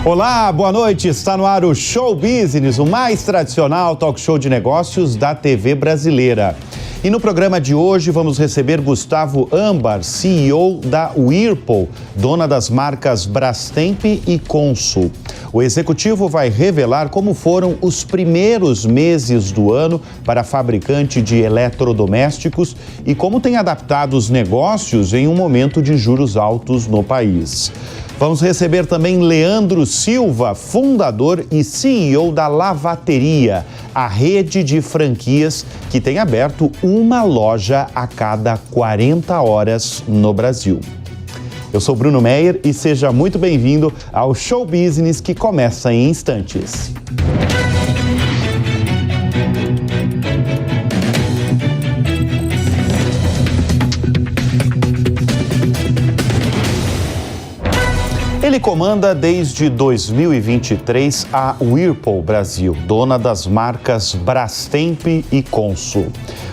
Olá, boa noite. Está no ar o Show Business, o mais tradicional talk show de negócios da TV brasileira. E no programa de hoje vamos receber Gustavo Ambar, CEO da Whirlpool, dona das marcas Brastemp e Consul. O executivo vai revelar como foram os primeiros meses do ano para a fabricante de eletrodomésticos e como tem adaptado os negócios em um momento de juros altos no país. Vamos receber também Leandro Silva, fundador e CEO da Lavateria, a rede de franquias que tem aberto uma loja a cada 40 horas no Brasil. Eu sou Bruno Meyer e seja muito bem-vindo ao Show Business que começa em instantes. Ele comanda desde 2023 a Whirlpool Brasil, dona das marcas Brastemp e Consul.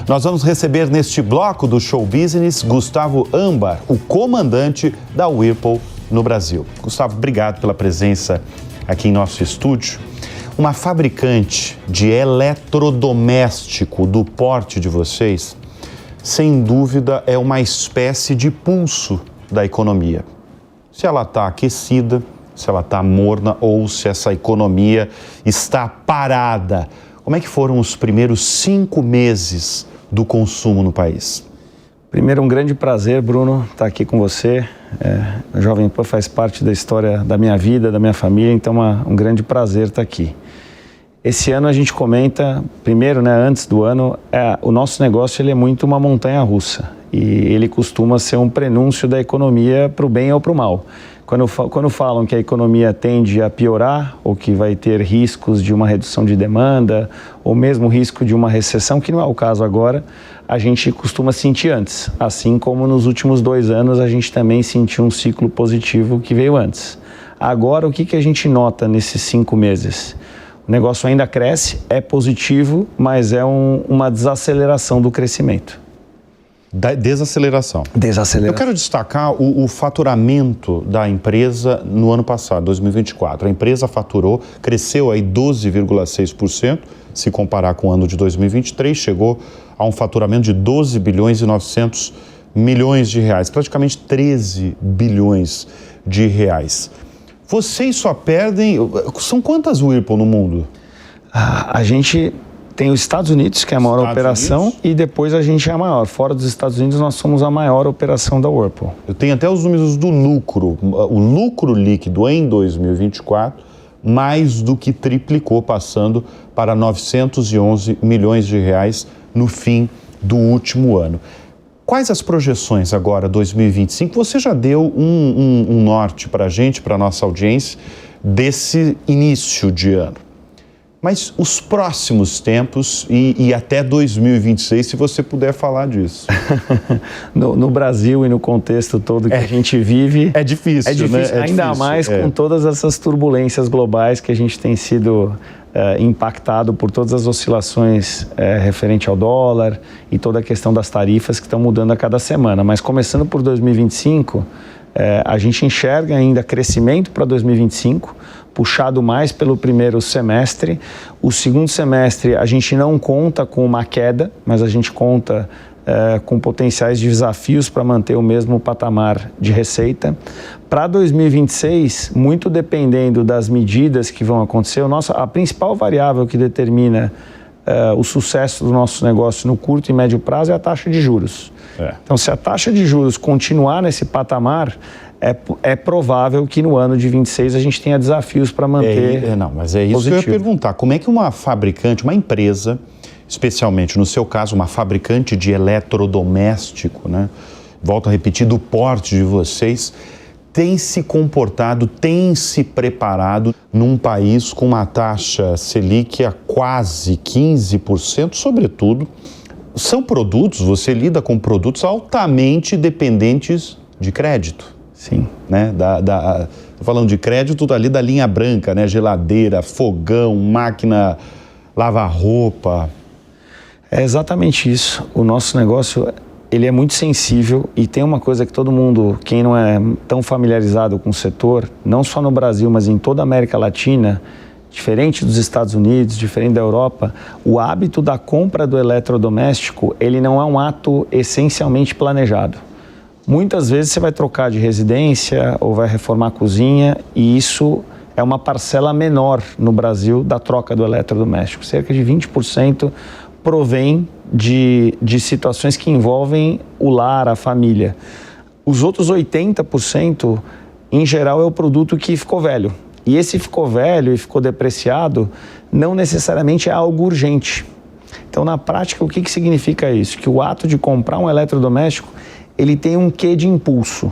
Nós vamos receber neste bloco do Show Business Gustavo Ambar, o comandante da Whirlpool no Brasil. Gustavo, obrigado pela presença aqui em nosso estúdio. Uma fabricante de eletrodoméstico do porte de vocês, sem dúvida, é uma espécie de pulso da economia. Se ela está aquecida, se ela está morna ou se essa economia está parada. Como é que foram os primeiros 5 meses do consumo no país? Primeiro, um grande prazer, Bruno, estar aqui com você. A Jovem Pan faz parte da história da minha vida, da minha família, então um grande prazer estar aqui. Esse ano a gente comenta, primeiro, antes do ano, o nosso negócio ele é muito uma montanha-russa. E ele costuma ser um prenúncio da economia para o bem ou para o mal. Quando falam que a economia tende a piorar, ou que vai ter riscos de uma redução de demanda, ou mesmo risco de uma recessão, que não é o caso agora, a gente costuma sentir antes. Assim como nos últimos 2 anos a gente também sentiu um ciclo positivo que veio antes. Agora, o que a gente nota nesses 5 meses? O negócio ainda cresce, é positivo, mas é uma desaceleração do crescimento. Desaceleração. Eu quero destacar o faturamento da empresa no ano passado, 2024. A empresa cresceu aí 12,6%, se comparar com o ano de 2023, chegou a um faturamento de 12 bilhões e 900 milhões de reais, praticamente 13 bilhões de reais. Vocês só perdem... São quantas Whirlpool no mundo? A gente... Tem os Estados Unidos, que é a maior operação, e depois a gente é a maior. Fora dos Estados Unidos, nós somos a maior operação da Whirlpool. Eu tenho até os números do lucro. O lucro líquido em 2024, mais do que triplicou, passando para 911 milhões de reais no fim do último ano. Quais as projeções agora, 2025? Você já deu um norte para a gente, para a nossa audiência, desse início de ano. Mas os próximos tempos e até 2026, se você puder falar disso. No Brasil e no contexto todo que a gente vive... É difícil, né? Ainda mais com todas essas turbulências globais que a gente tem sido impactado por todas as oscilações referente ao dólar e toda a questão das tarifas que estão mudando a cada semana. Mas começando por 2025, a gente enxerga ainda crescimento para 2025, puxado mais pelo primeiro semestre. O segundo semestre a gente não conta com uma queda, mas a gente conta com potenciais desafios para manter o mesmo patamar de receita. Para 2026, muito dependendo das medidas que vão acontecer, a principal variável que determina o sucesso do nosso negócio no curto e médio prazo é a taxa de juros. Então, se a taxa de juros continuar nesse patamar, é provável que no ano de 26 a gente tenha desafios para manter mas é isso positivo. Que eu ia perguntar. Como é que uma fabricante, uma empresa, especialmente no seu caso, uma fabricante de eletrodoméstico, né? Volto a repetir, do porte de vocês, tem se comportado, tem se preparado num país com uma taxa Selic a quase 15%, sobretudo, são produtos, você lida com produtos altamente dependentes de crédito. Sim. Né? Tô falando de crédito ali da linha branca, né? Geladeira, fogão, máquina, lavar roupa. É exatamente isso. O nosso negócio ele é muito sensível e tem uma coisa que todo mundo, quem não é tão familiarizado com o setor, não só no Brasil, mas em toda a América Latina, diferente dos Estados Unidos, diferente da Europa, o hábito da compra do eletrodoméstico, ele não é um ato essencialmente planejado. Muitas vezes você vai trocar de residência ou vai reformar a cozinha e isso é uma parcela menor no Brasil da troca do eletrodoméstico. Cerca de 20% provém de situações que envolvem o lar, a família. Os outros 80%, em geral, é o produto que ficou velho. E esse ficou velho e ficou depreciado não necessariamente é algo urgente. Então, na prática, o que significa isso? Que o ato de comprar um eletrodoméstico, ele tem um quê de impulso.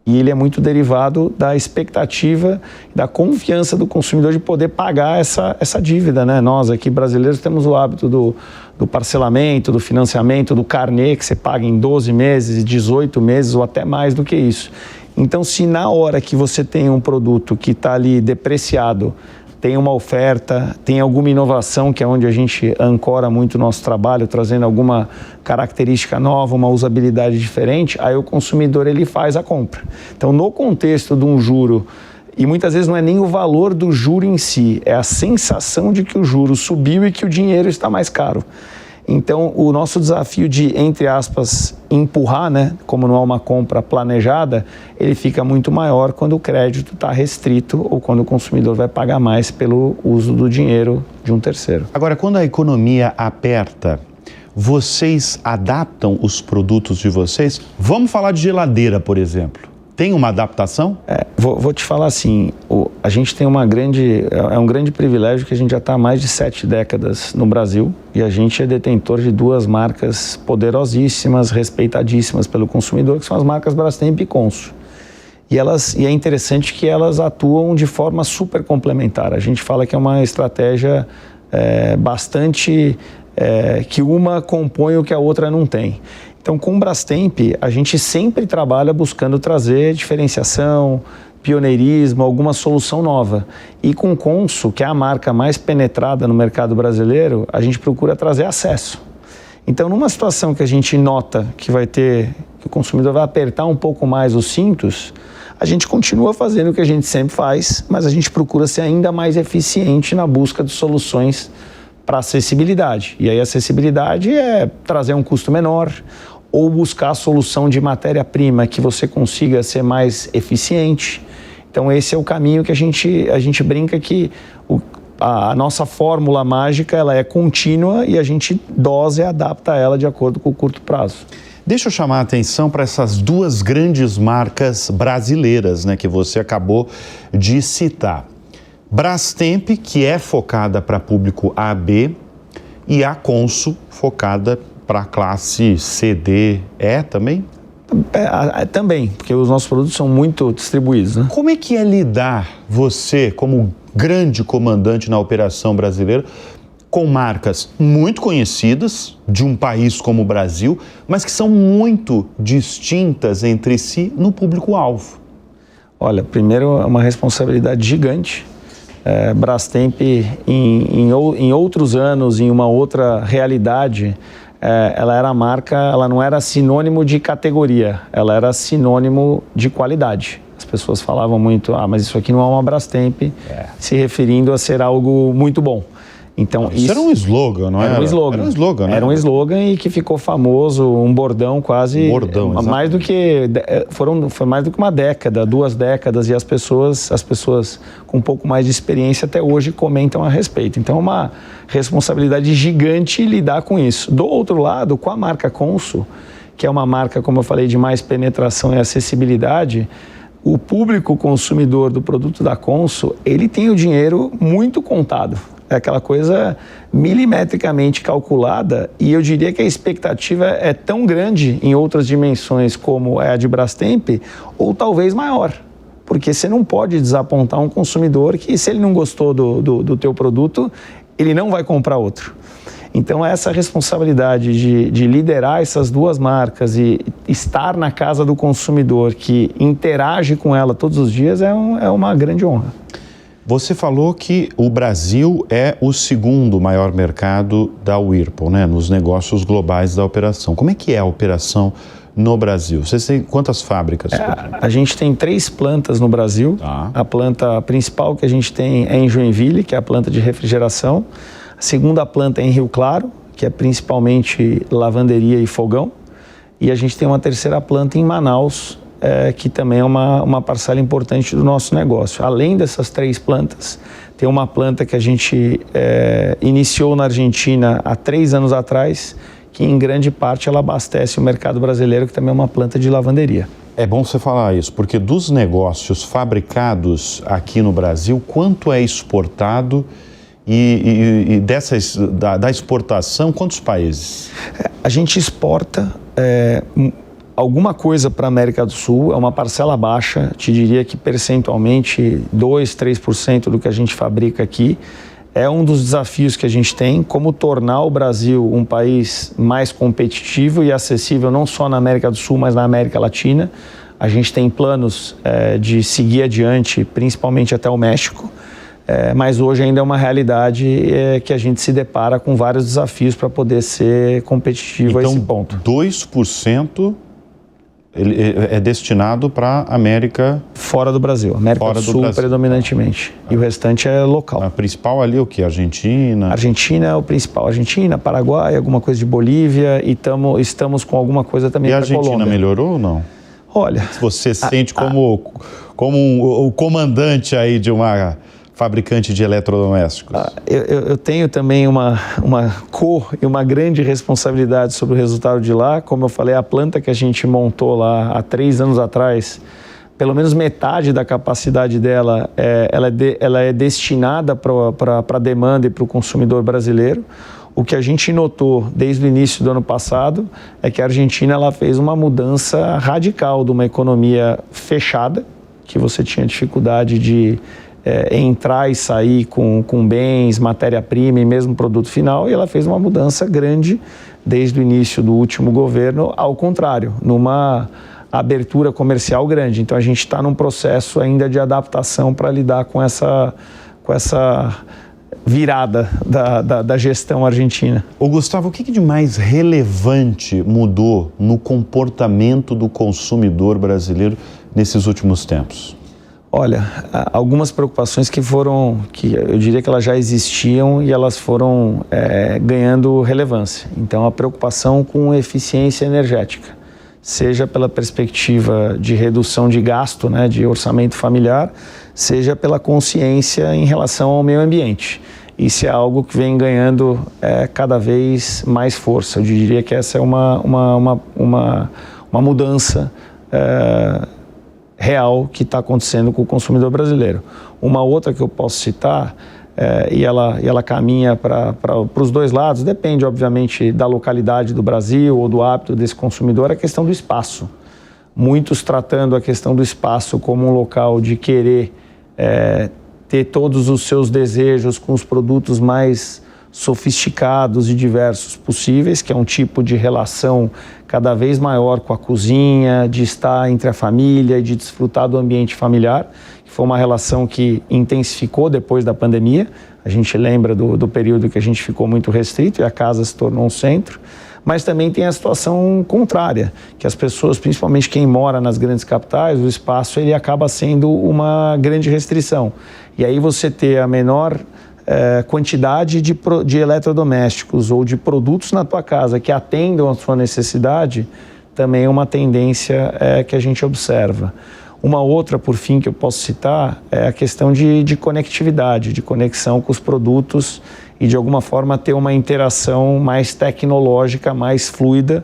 E ele é muito derivado da expectativa, da confiança do consumidor de poder pagar essa dívida, né? Nós aqui brasileiros temos o hábito do parcelamento, do financiamento, do carnê, que você paga em 12 meses, 18 meses ou até mais do que isso. Então, se na hora que você tem um produto que está ali depreciado, tem uma oferta, tem alguma inovação, que é onde a gente ancora muito o nosso trabalho, trazendo alguma característica nova, uma usabilidade diferente, aí o consumidor ele faz a compra. Então, no contexto de um juro, e muitas vezes não é nem o valor do juro em si, é a sensação de que o juro subiu e que o dinheiro está mais caro. Então, o nosso desafio de, entre aspas, empurrar, né, como não é uma compra planejada, ele fica muito maior quando o crédito está restrito ou quando o consumidor vai pagar mais pelo uso do dinheiro de um terceiro. Agora, quando a economia aperta, vocês adaptam os produtos de vocês? Vamos falar de geladeira, por exemplo. Tem uma adaptação? Vou te falar assim, a gente tem é um grande privilégio que a gente já está há mais de 7 décadas no Brasil e a gente é detentor de 2 marcas poderosíssimas, respeitadíssimas pelo consumidor, que são as marcas Brastemp e Consul. E é interessante que elas atuam de forma super complementar. A gente fala que é uma estratégia bastante que uma compõe o que a outra não tem. Então, com o Brastemp, a gente sempre trabalha buscando trazer diferenciação, pioneirismo, alguma solução nova. E com o Consul, que é a marca mais penetrada no mercado brasileiro, a gente procura trazer acesso. Então, numa situação que a gente nota que o consumidor vai apertar um pouco mais os cintos, a gente continua fazendo o que a gente sempre faz, mas a gente procura ser ainda mais eficiente na busca de soluções para acessibilidade. E aí a acessibilidade é trazer um custo menor ou buscar a solução de matéria-prima que você consiga ser mais eficiente. Então esse é o caminho que a gente brinca que a nossa fórmula mágica ela é contínua e a gente dosa e adapta ela de acordo com o curto prazo. Deixa eu chamar a atenção para essas 2 grandes marcas brasileiras, né, que você acabou de citar. Brastemp, que é focada para público AB, e a Consul, focada para a classe C, D, E também? Também, porque os nossos produtos são muito distribuídos, né? Como é que é lidar, você, como grande comandante na operação brasileira, com marcas muito conhecidas de um país como o Brasil, mas que são muito distintas entre si no público-alvo? Olha, primeiro é uma responsabilidade gigante. Brastemp, em outros anos, em uma outra realidade, ela era marca, ela não era sinônimo de categoria, ela era sinônimo de qualidade. As pessoas falavam muito, mas isso aqui não é uma Brastemp, se referindo a ser algo muito bom. Então, isso era um slogan, não era? Era um slogan. Era um slogan, né? Era um slogan e que ficou famoso, um bordão quase... Bordão, mais do que... Foi mais do que uma década, 2 décadas, e as pessoas com um pouco mais de experiência até hoje comentam a respeito. Então, é uma responsabilidade gigante lidar com isso. Do outro lado, com a marca Consul, que é uma marca, como eu falei, de mais penetração e acessibilidade, o público consumidor do produto da Consul, ele tem o dinheiro muito contado. É aquela coisa milimetricamente calculada e eu diria que a expectativa é tão grande em outras dimensões como é a de Brastemp ou talvez maior. Porque você não pode desapontar um consumidor que, se ele não gostou do teu produto, ele não vai comprar outro. Então, essa responsabilidade de liderar essas 2 marcas e estar na casa do consumidor que interage com ela todos os dias é uma grande honra. Você falou que o Brasil é o segundo maior mercado da Whirlpool, né, nos negócios globais da operação. Como é que é a operação no Brasil? Vocês têm quantas fábricas? A gente tem 3 plantas no Brasil. Tá. A planta principal que a gente tem é em Joinville, que é a planta de refrigeração. A segunda planta é em Rio Claro, que é principalmente lavanderia e fogão. E a gente tem uma terceira planta em Manaus, que também é uma parcela importante do nosso negócio. Além dessas 3 plantas, tem uma planta que a gente iniciou na Argentina há 3 anos atrás, que em grande parte ela abastece o mercado brasileiro, que também é uma planta de lavanderia. É bom você falar isso, porque dos negócios fabricados aqui no Brasil, quanto é exportado e da exportação, quantos países? A gente exporta alguma coisa para a América do Sul, é uma parcela baixa, te diria que percentualmente 2, 3% do que a gente fabrica aqui. É um dos desafios que a gente tem, como tornar o Brasil um país mais competitivo e acessível não só na América do Sul, mas na América Latina. A gente tem planos de seguir adiante, principalmente até o México, mas hoje ainda é uma realidade que a gente se depara com vários desafios para poder ser competitivo a esse ponto. Então, 2% ele é destinado para a América... Fora do Brasil, América do Sul predominantemente. E o restante é local. A principal ali é o quê? Argentina? Argentina é o principal. Argentina, Paraguai, alguma coisa de Bolívia e estamos com alguma coisa também para Colômbia. E a Argentina melhorou ou não? Olha... Você sente como o comandante aí de uma fabricante de eletrodomésticos? Eu tenho também uma e uma grande responsabilidade sobre o resultado de lá. Como eu falei, a planta que a gente montou lá há 3 anos atrás, pelo menos metade da capacidade dela ela é destinada para a demanda e para o consumidor brasileiro. O que a gente notou desde o início do ano passado é que a Argentina ela fez uma mudança radical de uma economia fechada, que você tinha dificuldade de entrar e sair com bens, matéria-prima e mesmo produto final, e ela fez uma mudança grande desde o início do último governo, ao contrário, numa abertura comercial grande. Então a gente está num processo ainda de adaptação para lidar com essa virada da gestão argentina. Ô Gustavo, o que de mais relevante mudou no comportamento do consumidor brasileiro nesses últimos tempos? Olha, algumas preocupações que eu diria que elas já existiam e elas foram ganhando relevância. Então, a preocupação com eficiência energética, seja pela perspectiva de redução de gasto, né, de orçamento familiar, seja pela consciência em relação ao meio ambiente. Isso é algo que vem ganhando cada vez mais força. Eu diria que essa é uma mudança real que está acontecendo com o consumidor brasileiro. Uma outra que eu posso citar, e ela caminha para os dois lados, depende obviamente da localidade do Brasil ou do hábito desse consumidor, é a questão do espaço. Muitos tratando a questão do espaço como um local de querer ter todos os seus desejos com os produtos mais sofisticados e diversos possíveis, que é um tipo de relação cada vez maior com a cozinha, de estar entre a família e de desfrutar do ambiente familiar, que foi uma relação que intensificou depois da pandemia. A gente lembra do período que a gente ficou muito restrito e a casa se tornou um centro, mas também tem a situação contrária, que as pessoas, principalmente quem mora nas grandes capitais, o espaço ele acaba sendo uma grande restrição. E aí você ter a menor quantidade de eletrodomésticos ou de produtos na tua casa que atendam a sua necessidade, também é uma tendência que a gente observa. Uma outra, por fim, que eu posso citar é a questão de conectividade, de conexão com os produtos e, de alguma forma, ter uma interação mais tecnológica, mais fluida,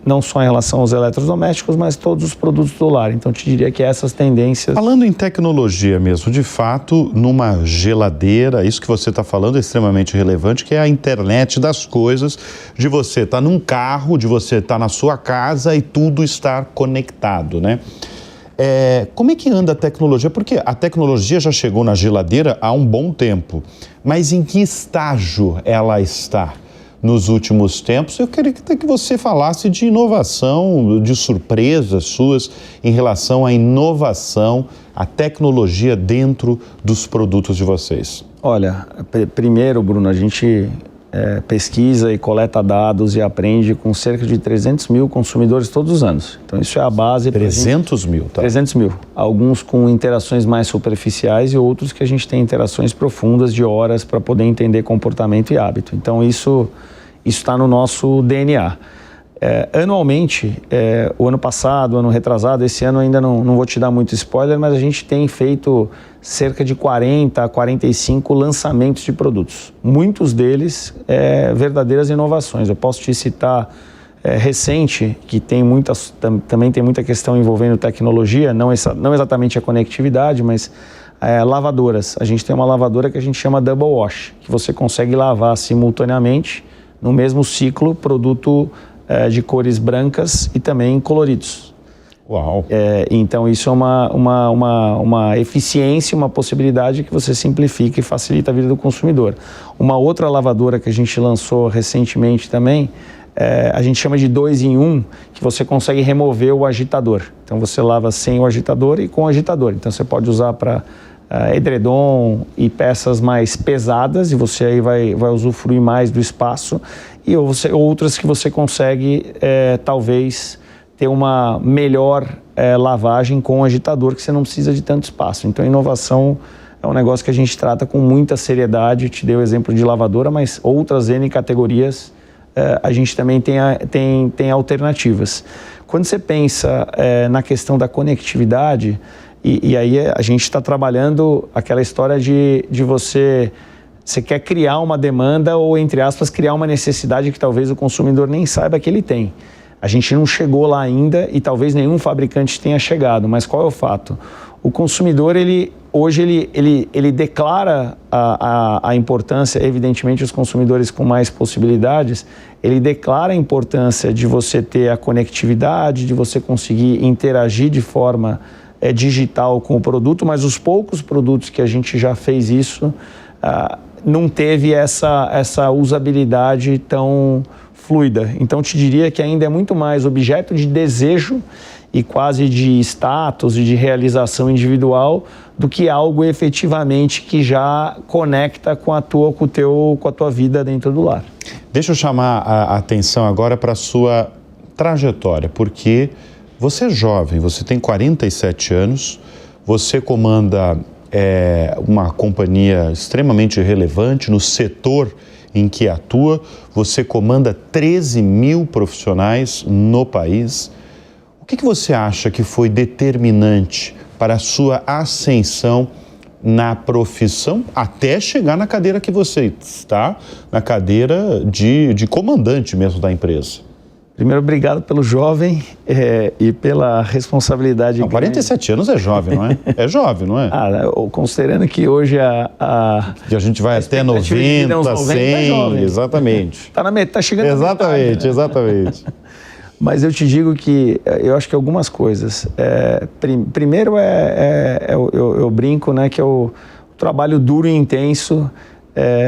não só em relação aos eletrodomésticos, mas todos os produtos do lar. Então, te diria que essas tendências... Falando em tecnologia mesmo, de fato, numa geladeira, isso que você está falando é extremamente relevante, que é a internet das coisas, de você estar num carro, de você estar na sua casa e tudo estar conectado, né? Como é que anda a tecnologia? Porque a tecnologia já chegou na geladeira há um bom tempo, mas em que estágio ela está? nos últimos tempos. Eu queria que você falasse de inovação, de surpresas suas em relação à inovação, à tecnologia dentro dos produtos de vocês. Olha, primeiro, Bruno, a gente pesquisa e coleta dados e aprende com cerca de 300 mil consumidores todos os anos. Então isso é a base. 300 mil, tá? 300 mil. Alguns com interações mais superficiais e outros que a gente tem interações profundas de horas para poder entender comportamento e hábito. Então isso está no nosso DNA. Anualmente, o ano passado, ano retrasado, esse ano ainda não vou te dar muito spoiler, mas a gente tem feito cerca de 40 a 45 lançamentos de produtos. Muitos deles verdadeiras inovações. Eu posso te citar recente, que tem também tem muita questão envolvendo tecnologia, não exatamente a conectividade, mas lavadoras. A gente tem uma lavadora que a gente chama Double Wash, que você consegue lavar simultaneamente, no mesmo ciclo, produto de cores brancas e também coloridos. Uau! Então isso é uma eficiência, uma possibilidade que você simplifica e facilita a vida do consumidor. Uma outra lavadora que a gente lançou recentemente também, a gente chama de 2 em 1, que você consegue remover o agitador. Então você lava sem o agitador e com o agitador. Então você pode usar para edredom e peças mais pesadas, e você aí vai usufruir mais do espaço, e outras que você consegue talvez ter uma melhor lavagem com o agitador, que você não precisa de tanto espaço. Então a inovação é um negócio que a gente trata com muita seriedade. Eu te dei o exemplo de lavadora, mas outras N categorias a gente também tem alternativas. Quando você pensa na questão da conectividade, e aí a gente está trabalhando aquela história de você quer criar uma demanda ou, entre aspas, criar uma necessidade que talvez o consumidor nem saiba que ele tem. A gente não chegou lá ainda e talvez nenhum fabricante tenha chegado, mas qual é o fato? O consumidor, hoje ele declara a importância, evidentemente os consumidores com mais possibilidades, ele declara a importância de você ter a conectividade, de você conseguir interagir de forma digital com o produto, mas os poucos produtos que a gente já fez isso não teve essa usabilidade tão fluida. Então te diria que ainda é muito mais objeto de desejo e quase de status e de realização individual do que algo efetivamente que já conecta com a tua vida dentro do lar. Deixa eu chamar a atenção agora para a sua trajetória, porque você é jovem, você tem 47 anos, você comanda uma companhia extremamente relevante no setor em que atua, você comanda 13 mil profissionais no país. O que você acha que foi determinante para a sua ascensão na profissão até chegar na cadeira que você está, na cadeira de comandante mesmo da empresa? Primeiro, obrigado pelo jovem e pela responsabilidade. Não, 47 anos é jovem, não é? É jovem, não é? Considerando que hoje que a gente vai até 90, 100, é jovem. Exatamente. Tá chegando exatamente, exatamente. Mas eu te digo que eu acho que algumas coisas. Primeiro, eu brinco, né, que é o trabalho duro e intenso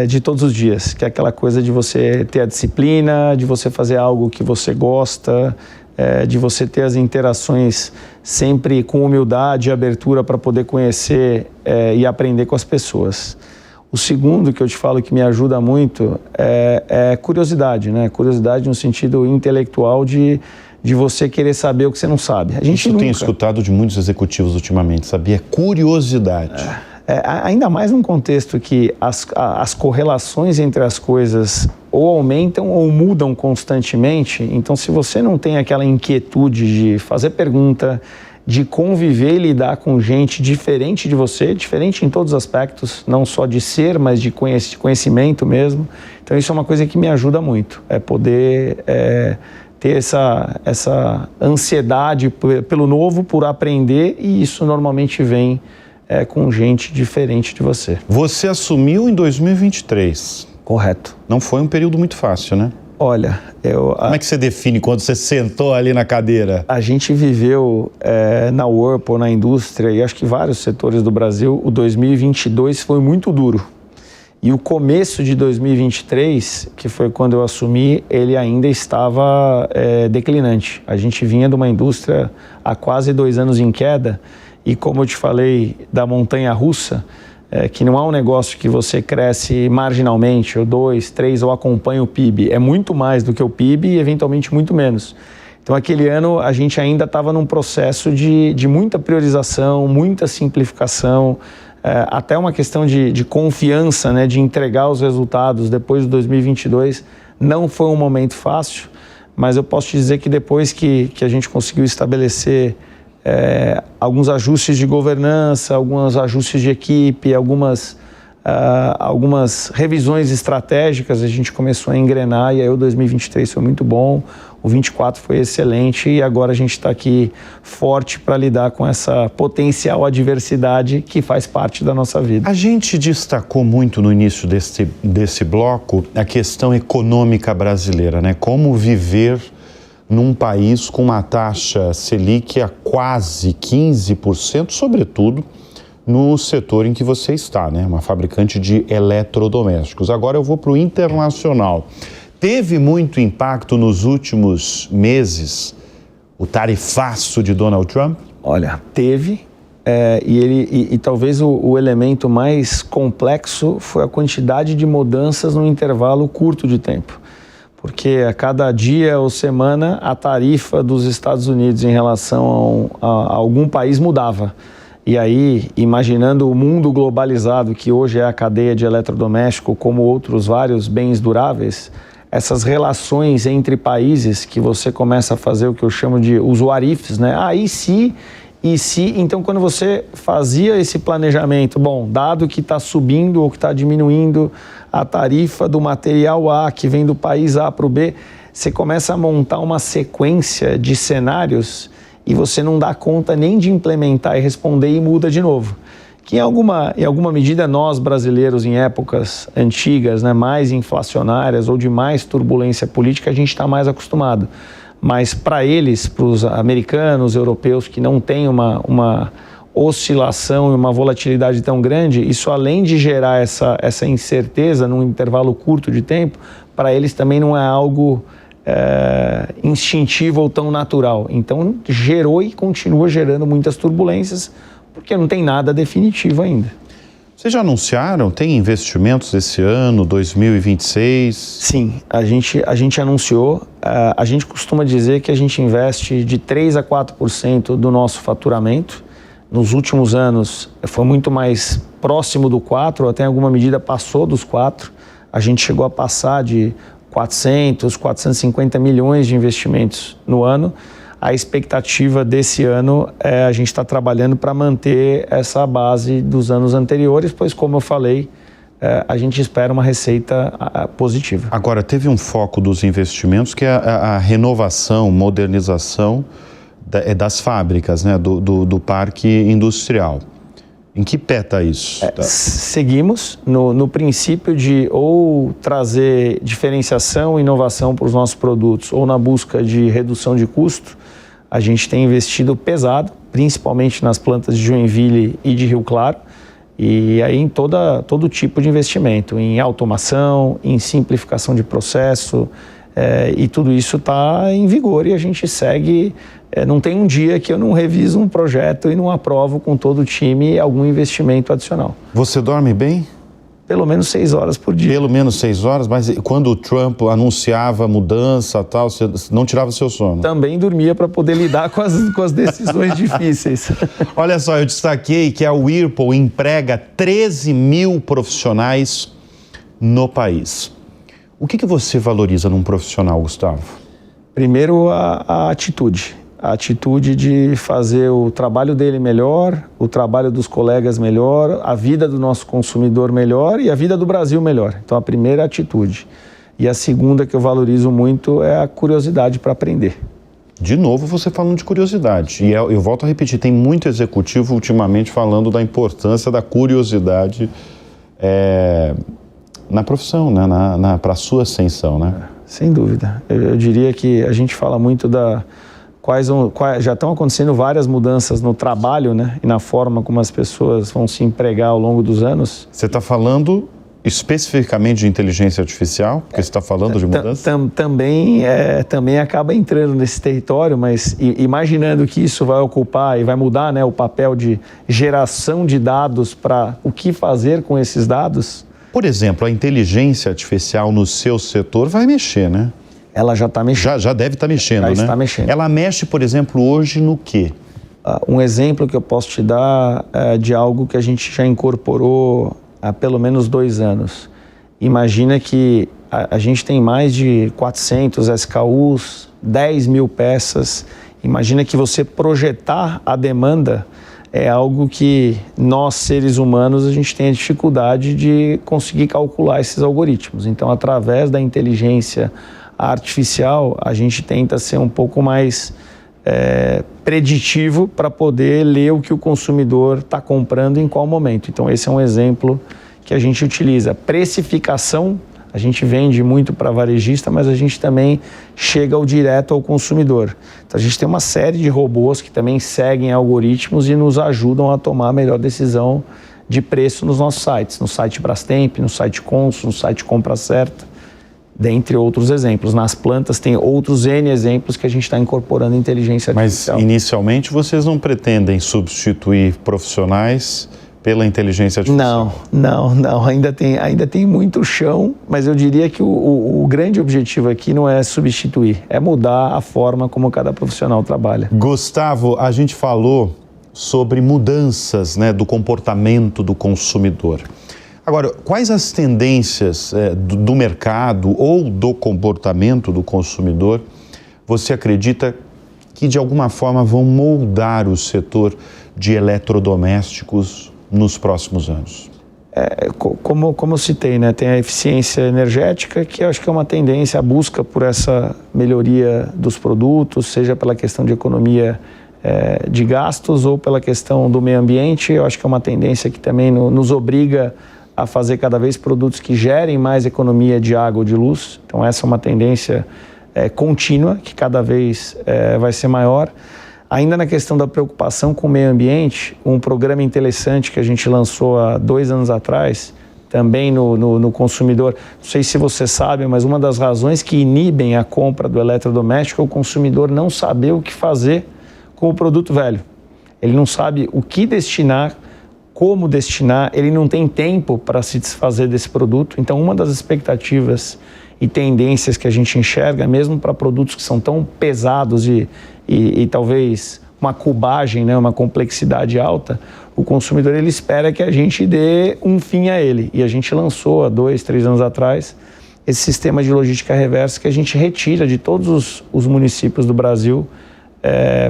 de todos os dias, que é aquela coisa de você ter a disciplina, de você fazer algo que você gosta, de você ter as interações sempre com humildade e abertura para poder conhecer e aprender com as pessoas. O segundo que eu te falo que me ajuda muito é curiosidade, né? Curiosidade no sentido intelectual de você querer saber o que você não sabe. Isso eu tenho escutado de muitos executivos ultimamente, sabia? Curiosidade. Ainda mais num contexto que as correlações entre as coisas ou aumentam ou mudam constantemente. Então, se você não tem aquela inquietude de fazer pergunta, de conviver e lidar com gente diferente de você, diferente em todos os aspectos, não só de ser, mas de conhecimento mesmo. Então, isso é uma coisa que me ajuda muito, poder ter essa ansiedade pelo novo, por aprender, e isso normalmente vem com gente diferente de você. Você assumiu em 2023. Correto. Não foi um período muito fácil, né? Olha, Como é que você define quando você sentou ali na cadeira? A gente viveu na Whirlpool, na indústria, e acho que vários setores do Brasil, o 2022 foi muito duro. E o começo de 2023, que foi quando eu assumi, ele ainda estava declinante. A gente vinha de uma indústria há quase 2 anos em queda, e como eu te falei da montanha-russa, que não é um negócio que você cresce marginalmente, ou 2, 3, ou acompanha o PIB. É muito mais do que o PIB e eventualmente muito menos. Então, aquele ano, a gente ainda estava num processo de muita priorização, muita simplificação, até uma questão de confiança, né, de entregar os resultados depois de 2022. Não foi um momento fácil, mas eu posso te dizer que depois que a gente conseguiu estabelecer alguns ajustes de governança, alguns ajustes de equipe, algumas revisões estratégicas, a gente começou a engrenar, e aí o 2023 foi muito bom, o 24 foi excelente, e agora a gente está aqui forte para lidar com essa potencial adversidade que faz parte da nossa vida. A gente destacou muito no início desse bloco a questão econômica brasileira, né? Como viver num país com uma taxa Selic a quase 15%, sobretudo no setor em que você está, né? Uma fabricante de eletrodomésticos. Agora eu vou para o internacional. Teve muito impacto nos últimos meses o tarifaço de Donald Trump? Olha, teve, e talvez o elemento mais complexo foi a quantidade de mudanças num intervalo curto de tempo. Porque a cada dia ou semana a tarifa dos Estados Unidos em relação a algum país mudava. E aí, imaginando o mundo globalizado, que hoje é a cadeia de eletrodoméstico, como outros vários bens duráveis, essas relações entre países que você começa a fazer o que eu chamo de os what ifs, né? E se... Então, quando você fazia esse planejamento, bom, dado que está subindo ou que está diminuindo a tarifa do material A que vem do país A para o B, você começa a montar uma sequência de cenários e você não dá conta nem de implementar e responder e muda de novo. Que em alguma medida nós brasileiros em épocas antigas, né, mais inflacionárias ou de mais turbulência política, a gente está mais acostumado. Mas para eles, para os americanos, europeus, que não têm uma oscilação e uma volatilidade tão grande, isso além de gerar essa incerteza num intervalo curto de tempo, para eles também não é algo instintivo ou tão natural. Então gerou e continua gerando muitas turbulências, porque não tem nada definitivo ainda. Vocês já anunciaram? Tem investimentos esse ano, 2026? Sim, a gente anunciou. A gente costuma dizer que a gente investe de 3% a 4% do nosso faturamento. Nos últimos anos foi muito mais próximo do 4%, até em alguma medida passou dos 4%. A gente chegou a passar de 400, 450 milhões de investimentos no ano. A expectativa desse ano a gente está trabalhando para manter essa base dos anos anteriores, pois, como eu falei, a gente espera uma receita positiva. Agora, teve um foco dos investimentos que é a renovação, modernização das fábricas, né, do parque industrial. Em que pé está isso? Seguimos no princípio de ou trazer diferenciação e inovação para os nossos produtos ou na busca de redução de custo. A gente tem investido pesado, principalmente nas plantas de Joinville e de Rio Claro, e aí em todo tipo de investimento, em automação, em simplificação de processo, e tudo isso está em vigor e a gente segue. Não tem um dia que eu não reviso um projeto e não aprovo com todo o time algum investimento adicional. Você dorme bem? Pelo menos 6 horas por dia. Pelo menos 6 horas, mas quando o Trump anunciava mudança e tal, você não tirava seu sono? Também dormia para poder lidar com as decisões difíceis. Olha só, eu destaquei que a Whirlpool emprega 13 mil profissionais no país. O que você valoriza num profissional, Gustavo? Primeiro, a atitude. A atitude de fazer o trabalho dele melhor, o trabalho dos colegas melhor, a vida do nosso consumidor melhor e a vida do Brasil melhor. Então, a primeira atitude. E a segunda que eu valorizo muito é a curiosidade para aprender. De novo, você falando de curiosidade. E eu volto a repetir, tem muito executivo ultimamente falando da importância da curiosidade na profissão, né? Para a sua ascensão, né? Sem dúvida. Eu diria que a gente fala muito já estão acontecendo várias mudanças no trabalho, né? E na forma como as pessoas vão se empregar ao longo dos anos. Você está falando especificamente de inteligência artificial, porque você está falando de mudança? Também acaba entrando nesse território, mas imaginando que isso vai ocupar e vai mudar, né, o papel de geração de dados para o que fazer com esses dados. Por exemplo, a inteligência artificial no seu setor vai mexer, né? Ela já está mexendo. Já deve estar mexendo, né? Já está mexendo. Ela mexe, por exemplo, hoje no quê? Um exemplo que eu posso te dar é de algo que a gente já incorporou há pelo menos 2 anos. Imagina que a gente tem mais de 400 SKUs, 10 mil peças. Imagina que você projetar a demanda é algo que nós, seres humanos, a gente tem a dificuldade de conseguir calcular esses algoritmos. Então, através da inteligência artificial, a gente tenta ser um pouco mais preditivo para poder ler o que o consumidor está comprando em qual momento. Então, esse é um exemplo que a gente utiliza. Precificação, a gente vende muito para varejista, mas a gente também chega direto ao consumidor. Então, a gente tem uma série de robôs que também seguem algoritmos e nos ajudam a tomar a melhor decisão de preço nos nossos sites. No site Brastemp, no site Consul, no site Compra Certa, dentre outros exemplos. Nas plantas tem outros N exemplos que a gente está incorporando inteligência artificial. Mas, inicialmente, vocês não pretendem substituir profissionais pela inteligência artificial? Não. Ainda tem muito chão, mas eu diria que o grande objetivo aqui não é substituir, é mudar a forma como cada profissional trabalha. Gustavo, a gente falou sobre mudanças, né, do comportamento do consumidor. Agora, quais as tendências do mercado ou do comportamento do consumidor você acredita que de alguma forma vão moldar o setor de eletrodomésticos nos próximos anos? Como eu citei, né, tem a eficiência energética, que eu acho que é uma tendência, a busca por essa melhoria dos produtos, seja pela questão de economia de gastos ou pela questão do meio ambiente. Eu acho que é uma tendência que também nos obriga a fazer cada vez produtos que gerem mais economia de água ou de luz. Então essa é uma tendência contínua, que cada vez vai ser maior. Ainda na questão da preocupação com o meio ambiente, um programa interessante que a gente lançou há 2 anos atrás, também no consumidor, não sei se você sabe, mas uma das razões que inibem a compra do eletrodoméstico é o consumidor não saber o que fazer com o produto velho. Ele não sabe o que destinar, como destinar, ele não tem tempo para se desfazer desse produto. Então, uma das expectativas e tendências que a gente enxerga, mesmo para produtos que são tão pesados e talvez uma cubagem, né, uma complexidade alta, o consumidor ele espera que a gente dê um fim a ele. E a gente lançou há 2, 3 anos atrás esse sistema de logística reversa que a gente retira de todos os municípios do Brasil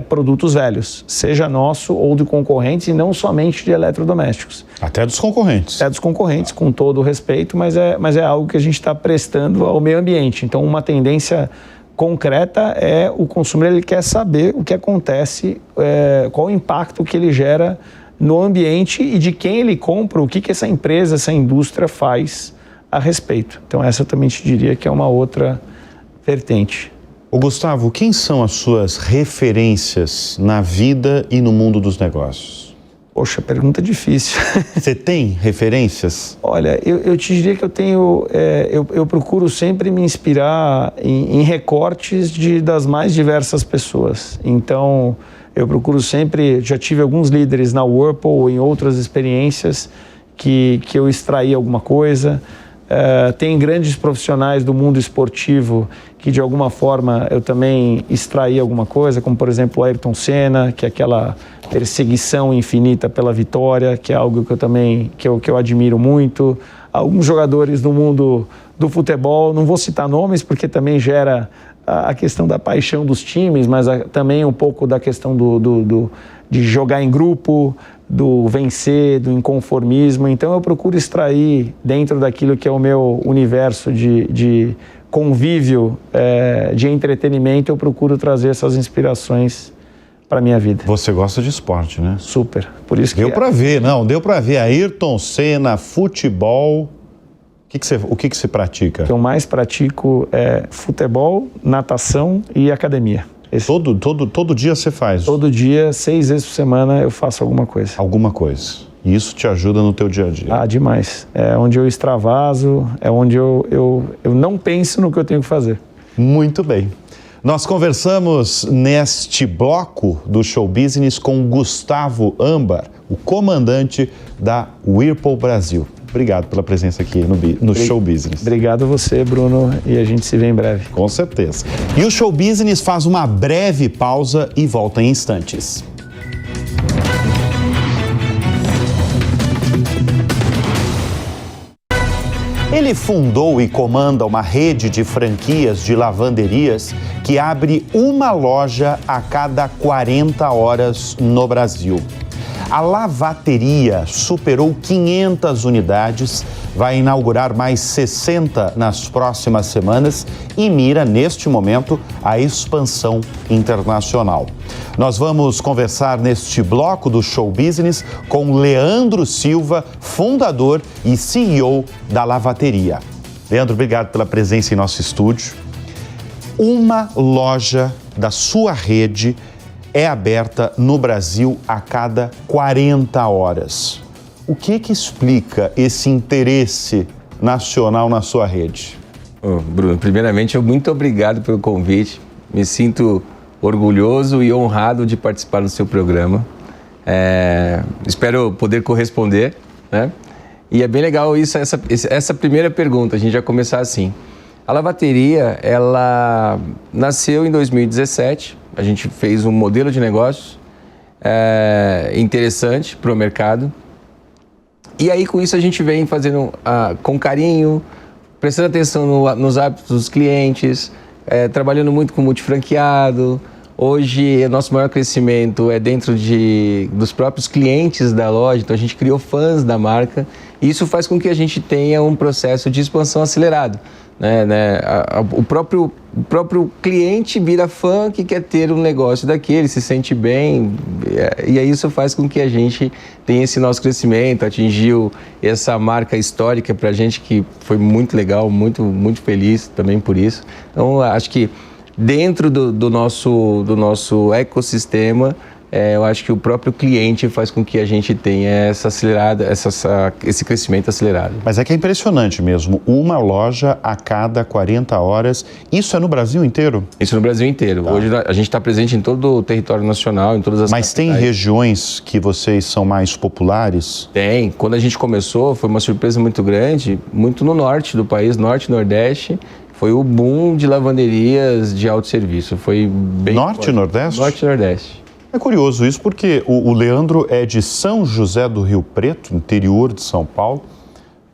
produtos velhos, seja nosso ou de concorrentes, e não somente de eletrodomésticos. Até dos concorrentes. Até dos concorrentes, com todo o respeito, mas é algo que a gente está prestando ao meio ambiente. Então, uma tendência concreta é o consumidor, ele quer saber o que acontece, qual o impacto que ele gera no ambiente e de quem ele compra, o que essa empresa, essa indústria faz a respeito. Então, essa eu também te diria que é uma outra vertente. Ô Gustavo, quem são as suas referências na vida e no mundo dos negócios? Poxa, pergunta difícil. Você tem referências? Olha, eu te diria que eu tenho... eu procuro sempre me inspirar em recortes das mais diversas pessoas. Então, eu procuro sempre... Já tive alguns líderes na Whirlpool ou em outras experiências que eu extraí alguma coisa. Tem grandes profissionais do mundo esportivo que de alguma forma eu também extraí alguma coisa, como por exemplo o Ayrton Senna, que é aquela perseguição infinita pela vitória, que é algo que eu também que eu admiro muito. Alguns jogadores do mundo do futebol, não vou citar nomes porque também gera a questão da paixão dos times, mas também um pouco da questão de jogar em grupo, do vencer, do inconformismo. Então eu procuro extrair dentro daquilo que é o meu universo de convívio, de entretenimento, eu procuro trazer essas inspirações para a minha vida. Você gosta de esporte, né? Super. Por isso que deu para ver, deu para ver. Ayrton Senna, futebol. O que você pratica? O que eu mais pratico é futebol, natação e academia. Todo dia você faz? Todo dia, 6 vezes por semana eu faço alguma coisa. Alguma coisa. E isso te ajuda no teu dia a dia? Ah, demais. É onde eu extravaso, é onde eu não penso no que eu tenho que fazer. Muito bem. Nós conversamos neste bloco do Show Business com Gustavo Ambar, o comandante da Whirlpool Brasil. Obrigado pela presença aqui no Show Business. Obrigado a você, Bruno, e a gente se vê em breve. Com certeza. E o Show Business faz uma breve pausa e volta em instantes. Ele fundou e comanda uma rede de franquias de lavanderias que abre uma loja a cada 40 horas no Brasil. A Lavateria superou 500 unidades, vai inaugurar mais 60 nas próximas semanas e mira, neste momento, a expansão internacional. Nós vamos conversar neste bloco do Show Business com Leandro Silva, fundador e CEO da Lavateria. Leandro, obrigado pela presença em nosso estúdio. Uma loja da sua rede é aberta no Brasil a cada 40 horas. O que explica esse interesse nacional na sua rede? Bruno, primeiramente, muito obrigado pelo convite. Me sinto orgulhoso e honrado de participar do seu programa. Espero poder corresponder, né? E é bem legal essa primeira pergunta, a gente já começar assim. A Lavateria, ela nasceu em 2017, a gente fez um modelo de negócios interessante para o mercado. E aí, com isso, a gente vem fazendo com carinho, prestando atenção nos hábitos dos clientes, trabalhando muito com multifranqueado. Hoje, o nosso maior crescimento é dentro dos próprios clientes da loja, então a gente criou fãs da marca. E isso faz com que a gente tenha um processo de expansão acelerado. O próprio cliente vira fã que quer ter um negócio daquele, se sente bem, e aí isso faz com que a gente tenha esse nosso crescimento, atingiu essa marca histórica para a gente que foi muito legal, muito, muito feliz também por isso. Então, acho que dentro do nosso ecossistema, eu acho que o próprio cliente faz com que a gente tenha esse crescimento acelerado. Mas é que é impressionante mesmo, uma loja a cada 40 horas, isso é no Brasil inteiro? Isso no Brasil inteiro. Tá. Hoje a gente está presente em todo o território nacional, em todas as Mas capitais. Tem regiões que vocês são mais populares? Tem. Quando a gente começou, foi uma surpresa muito grande, muito no norte do país, norte e nordeste. Foi o boom de lavanderias de autosserviço. Foi bem Norte e Nordeste? Norte e Nordeste. É curioso isso porque o Leandro é de São José do Rio Preto, interior de São Paulo.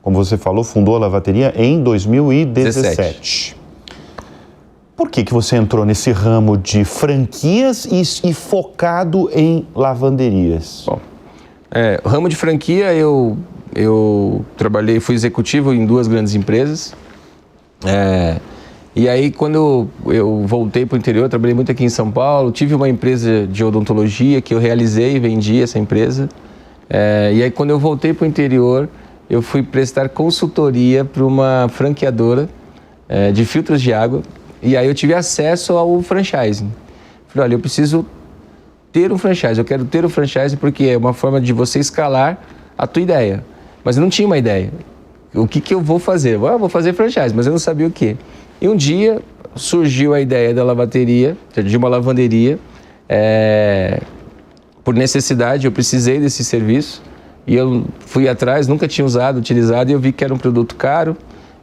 Como você falou, fundou a Lavateria em 2017. Por que você entrou nesse ramo de franquias e focado em lavanderias? Bom, o ramo de franquia, eu trabalhei, fui executivo em 2 grandes empresas. E aí, quando eu voltei para o interior, eu trabalhei muito aqui em São Paulo, tive uma empresa de odontologia que eu realizei e vendi essa empresa. E aí, quando eu voltei para o interior, eu fui prestar consultoria para uma franqueadora de filtros de água. E aí eu tive acesso ao franchising. Falei, olha, eu preciso ter um franchise, eu quero ter um franchise porque é uma forma de você escalar a tua ideia. Mas eu não tinha uma ideia. O que eu vou fazer? Vou fazer franchise, mas eu não sabia o quê. E um dia surgiu a ideia da lavateria, de uma lavanderia. Por necessidade, eu precisei desse serviço. E eu fui atrás, nunca tinha utilizado, e eu vi que era um produto caro.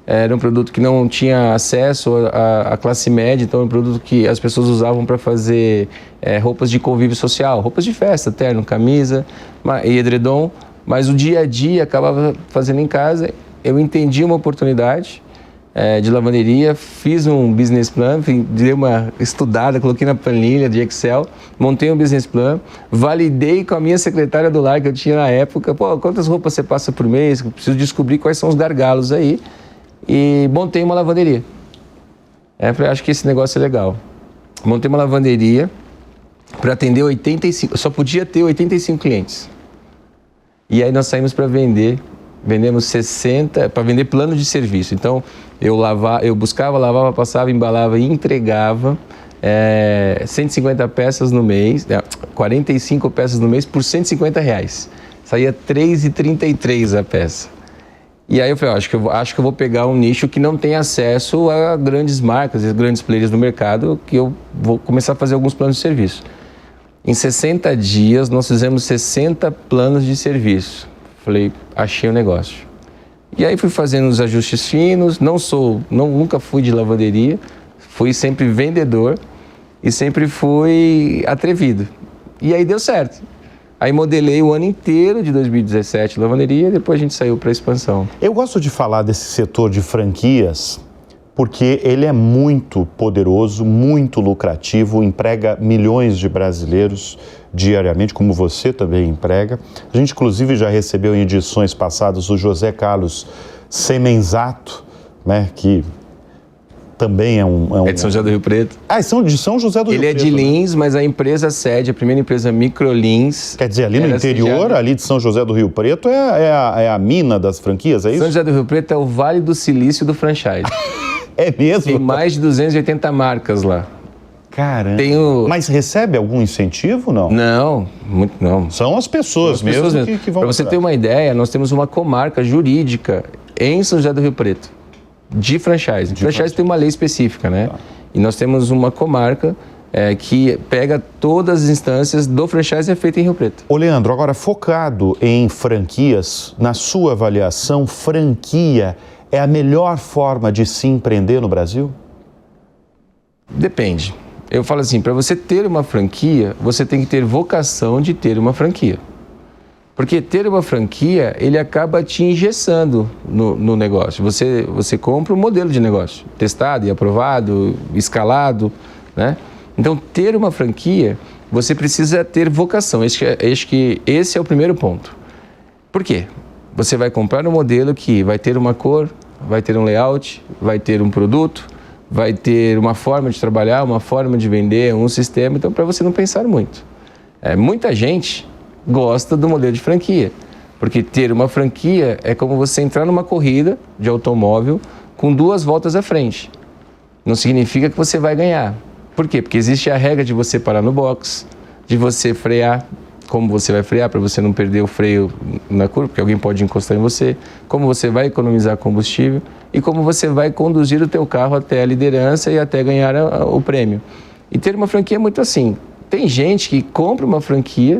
Era um produto que não tinha acesso à classe média, então era um produto que as pessoas usavam para fazer roupas de convívio social, roupas de festa, terno, camisa e edredom. Mas o dia a dia acabava fazendo em casa. Eu entendi uma oportunidade de lavanderia, fiz um business plan, dei uma estudada, coloquei na planilha de Excel, montei um business plan, validei com a minha secretária do lar que eu tinha na época, quantas roupas você passa por mês, eu preciso descobrir quais são os gargalos aí, e montei uma lavanderia. Falei, acho que esse negócio é legal. Montei uma lavanderia para atender 85, só podia ter 85 clientes. E aí nós saímos para vender. Vendemos 60 para vender plano de serviço. Então, eu buscava, lavava, passava, embalava e entregava 150 peças no mês, 45 peças no mês por R$150. saía R$ 3,33 a peça. E aí eu falei, acho que eu vou pegar um nicho que não tem acesso a grandes marcas e grandes players no mercado, que eu vou começar a fazer alguns planos de serviço. Em 60 dias, nós fizemos 60 planos de serviço. Falei, achei o negócio. E aí fui fazendo os ajustes finos, nunca fui de lavanderia, fui sempre vendedor e sempre fui atrevido. E aí deu certo. Aí modelei o ano inteiro de 2017 lavanderia e depois a gente saiu para a expansão. Eu gosto de falar desse setor de franquias porque ele é muito poderoso, muito lucrativo, emprega milhões de brasileiros diariamente, como você também emprega. A gente, inclusive, já recebeu em edições passadas o José Carlos Semenzato, né, que também é de São José do Rio Preto. São de São José do Rio Preto. Ele é de Lins, mas a empresa sede, a primeira empresa Microlins. Quer dizer, ali no interior, ali de São José do Rio Preto, é a mina das franquias, é isso? São José do Rio Preto é o Vale do Silício do franchise. É mesmo? Tem mais de 280 marcas lá. Caramba. Mas recebe algum incentivo, não? Não, muito não. São as pessoas mesmo que vão... Para você ter uma ideia, nós temos uma comarca jurídica em São José do Rio Preto, de franchise. Franchise tem uma lei específica, né? Tá. E nós temos uma comarca que pega todas as instâncias do franchise e é feita em Rio Preto. Ô Leandro, agora focado em franquias, na sua avaliação, franquia é a melhor forma de se empreender no Brasil? Depende. Eu falo assim, para você ter uma franquia, você tem que ter vocação de ter uma franquia. Porque ter uma franquia, ele acaba te engessando no negócio. Você compra um modelo de negócio, testado e aprovado, escalado, né? Então, ter uma franquia, você precisa ter vocação. Acho que esse é o primeiro ponto. Por quê? Você vai comprar um modelo que vai ter uma cor, vai ter um layout, vai ter um produto, vai ter uma forma de trabalhar, uma forma de vender, um sistema. Então, para você não pensar muito. Muita gente gosta do modelo de franquia, porque ter uma franquia é como você entrar numa corrida de automóvel com 2 voltas à frente. Não significa que você vai ganhar. Por quê? Porque existe a regra de você parar no box, de você frear, como você vai frear para você não perder o freio na curva, porque alguém pode encostar em você, como você vai economizar combustível e como você vai conduzir o teu carro até a liderança e até ganhar o prêmio. E ter uma franquia é muito assim. Tem gente que compra uma franquia,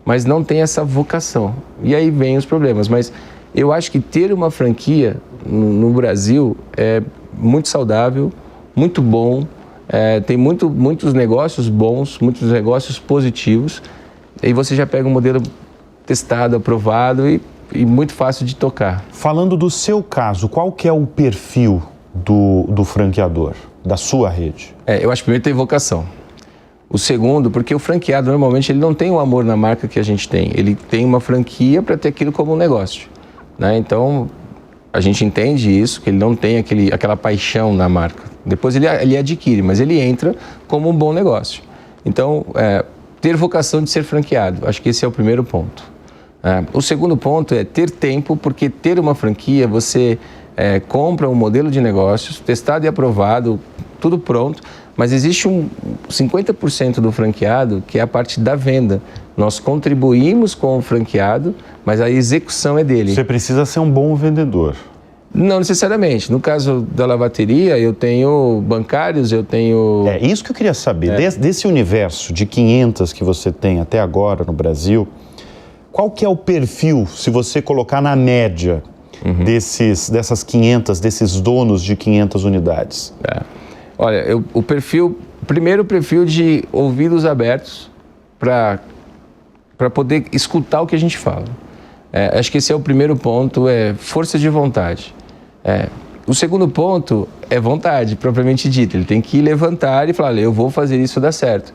mas não tem essa vocação. E aí vem os problemas. Mas eu acho que ter uma franquia no Brasil é muito saudável, muito bom, tem muitos negócios bons, muitos negócios positivos. E você já pega um modelo testado, aprovado e muito fácil de tocar. Falando do seu caso, qual que é o perfil do franqueador, da sua rede? Eu acho que primeiro tem vocação. O segundo, porque o franqueado normalmente ele não tem o amor na marca que a gente tem. Ele tem uma franquia para ter aquilo como um negócio, né? Então, a gente entende isso, que ele não tem aquela paixão na marca. Depois ele adquire, mas ele entra como um bom negócio. Então, ter vocação de ser franqueado, acho que esse é o primeiro ponto. O segundo ponto é ter tempo, porque ter uma franquia, você compra um modelo de negócios, testado e aprovado, tudo pronto, mas existe 50% do franqueado que é a parte da venda. Nós contribuímos com o franqueado, mas a execução é dele. Você precisa ser um bom vendedor. Não necessariamente. No caso da lavateria, eu tenho bancários, eu tenho... Isso que eu queria saber. Desse universo de 500 que você tem até agora no Brasil, qual que é o perfil, se você colocar na média dessas 500, desses donos de 500 unidades? Olha, o perfil de ouvidos abertos para poder escutar o que a gente fala. Acho que esse é o primeiro ponto, força de vontade. O segundo ponto é vontade, propriamente dita. Ele tem que levantar e falar, eu vou fazer isso dar certo.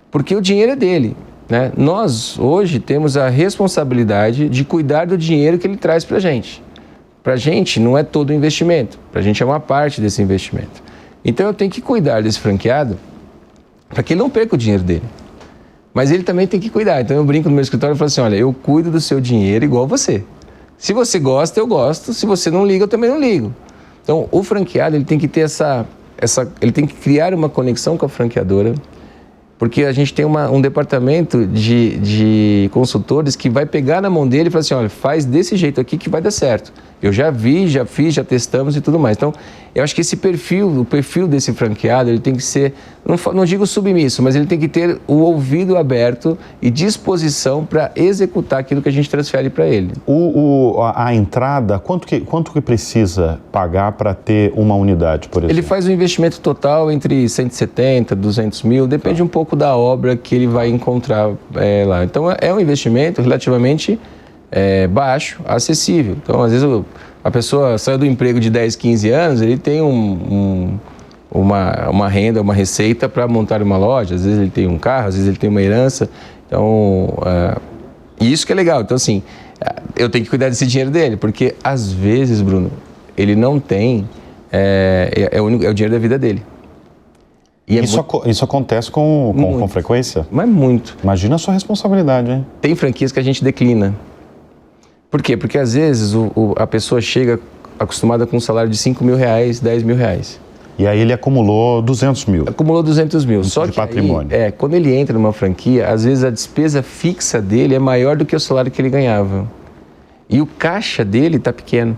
Porque o dinheiro é dele, né? Nós, hoje, temos a responsabilidade de cuidar do dinheiro que ele traz para a gente. Para a gente, não é todo o investimento. Para a gente é uma parte desse investimento. Então, eu tenho que cuidar desse franqueado para que ele não perca o dinheiro dele. Mas ele também tem que cuidar. Então, eu brinco no meu escritório e falo assim, olha, eu cuido do seu dinheiro igual você. Se você gosta, eu gosto. Se você não liga, eu também não ligo. Então, o franqueado, ele tem que ter ele tem que criar uma conexão com a franqueadora Porque a gente tem um departamento de consultores que vai pegar na mão dele e falar assim, olha, faz desse jeito aqui que vai dar certo. Eu já vi, já fiz, já testamos e tudo mais. Então, eu acho que esse perfil, o perfil desse franqueado, ele tem que ser, não digo submisso, mas ele tem que ter o ouvido aberto e disposição para executar aquilo que a gente transfere para ele. A entrada, quanto que precisa pagar para ter uma unidade, por exemplo? Ele faz um investimento total entre 170, 200 mil, depende um pouco da obra que ele vai encontrar lá. Então, é um investimento relativamente baixo, acessível. Então, às vezes, a pessoa saiu do emprego de 10, 15 anos, ele tem uma renda, uma receita para montar uma loja. Às vezes ele tem um carro, às vezes ele tem uma herança. Então, isso que é legal. Então, assim, eu tenho que cuidar desse dinheiro dele, porque às vezes, Bruno, ele não tem, é o dinheiro da vida dele. E isso acontece com frequência? Mas muito. Imagina a sua responsabilidade, hein? Tem franquias que a gente declina. Por quê? Porque às vezes a pessoa chega acostumada com um salário de 5 mil reais, 10 mil reais. E aí ele acumulou 200 mil. Acumulou 200 mil. Só de que patrimônio. Aí, quando ele entra numa franquia, às vezes a despesa fixa dele é maior do que o salário que ele ganhava. E o caixa dele está pequeno.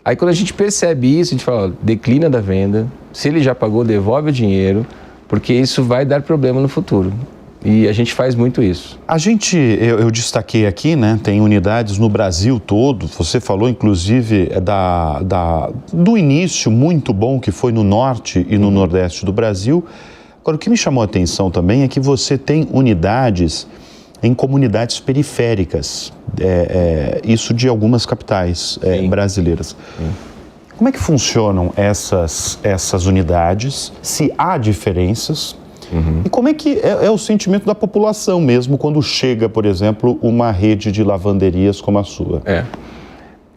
Aí quando a gente percebe isso, a gente fala, ó, declina da venda. Se ele já pagou, devolve o dinheiro, porque isso vai dar problema no futuro. E a gente faz muito isso. Eu destaquei aqui, né? Tem unidades no Brasil todo. Você falou, inclusive, do início muito bom que foi no norte e no nordeste do Brasil. Agora, o que me chamou a atenção também é que você tem unidades em comunidades periféricas. Isso de algumas capitais brasileiras. Sim. Como é que funcionam essas unidades? Se há diferenças? Uhum. E como é que é o sentimento da população mesmo quando chega, por exemplo, uma rede de lavanderias como a sua?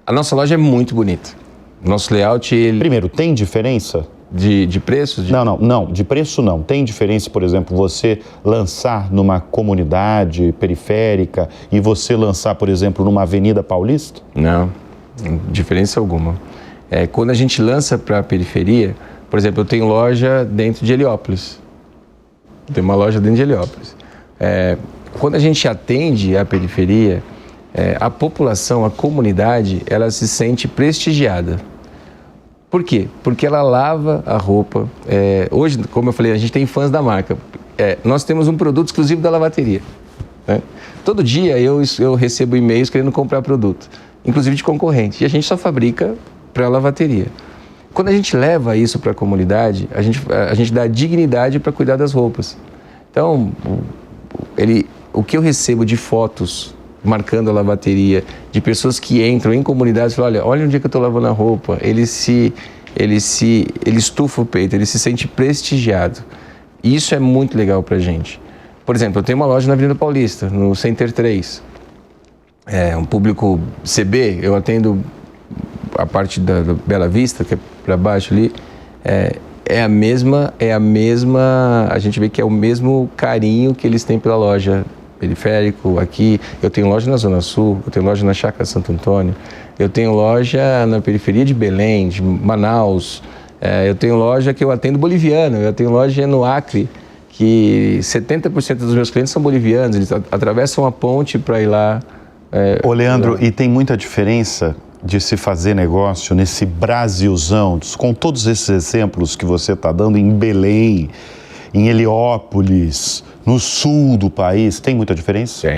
A nossa loja é muito bonita. Nosso layout... Primeiro, tem diferença? De preços? Não, de preço não. Tem diferença, por exemplo, você lançar numa comunidade periférica e você lançar, por exemplo, numa avenida paulista? Não, diferença alguma. Quando a gente lança para a periferia, por exemplo, eu tenho loja dentro de Heliópolis. Tem uma loja dentro de Heliópolis. Quando a gente atende a periferia, a população, a comunidade, ela se sente prestigiada. Por quê? Porque ela lava a roupa. Hoje, como eu falei, a gente tem fãs da marca. Nós temos um produto exclusivo da lavateria. Né? Todo dia eu recebo e-mails querendo comprar produto, inclusive de concorrente. E a gente só fabrica para a lavateria. Quando a gente leva isso para a comunidade, a gente dá dignidade para cuidar das roupas. Então, o que eu recebo de fotos marcando a lavateria, de pessoas que entram em comunidades e falam, olha onde é que eu estou lavando a roupa, ele estufa o peito, ele se sente prestigiado. E isso é muito legal para a gente. Por exemplo, eu tenho uma loja na Avenida Paulista, no Center 3. Um público CB, eu atendo a parte da Bela Vista, que é para baixo ali, a gente vê que é o mesmo carinho que eles têm pela loja periférico aqui. Eu tenho loja na Zona Sul, eu tenho loja na Chácara Santo Antônio, eu tenho loja na periferia de Belém, de Manaus, eu tenho loja que eu atendo boliviano, eu tenho loja no Acre, que 70% dos meus clientes são bolivianos, eles atravessam a ponte para ir lá. Ô Leandro, e tem muita diferença de se fazer negócio nesse Brasilzão, com todos esses exemplos que você está dando em Belém, em Heliópolis, no sul do país, tem muita diferença?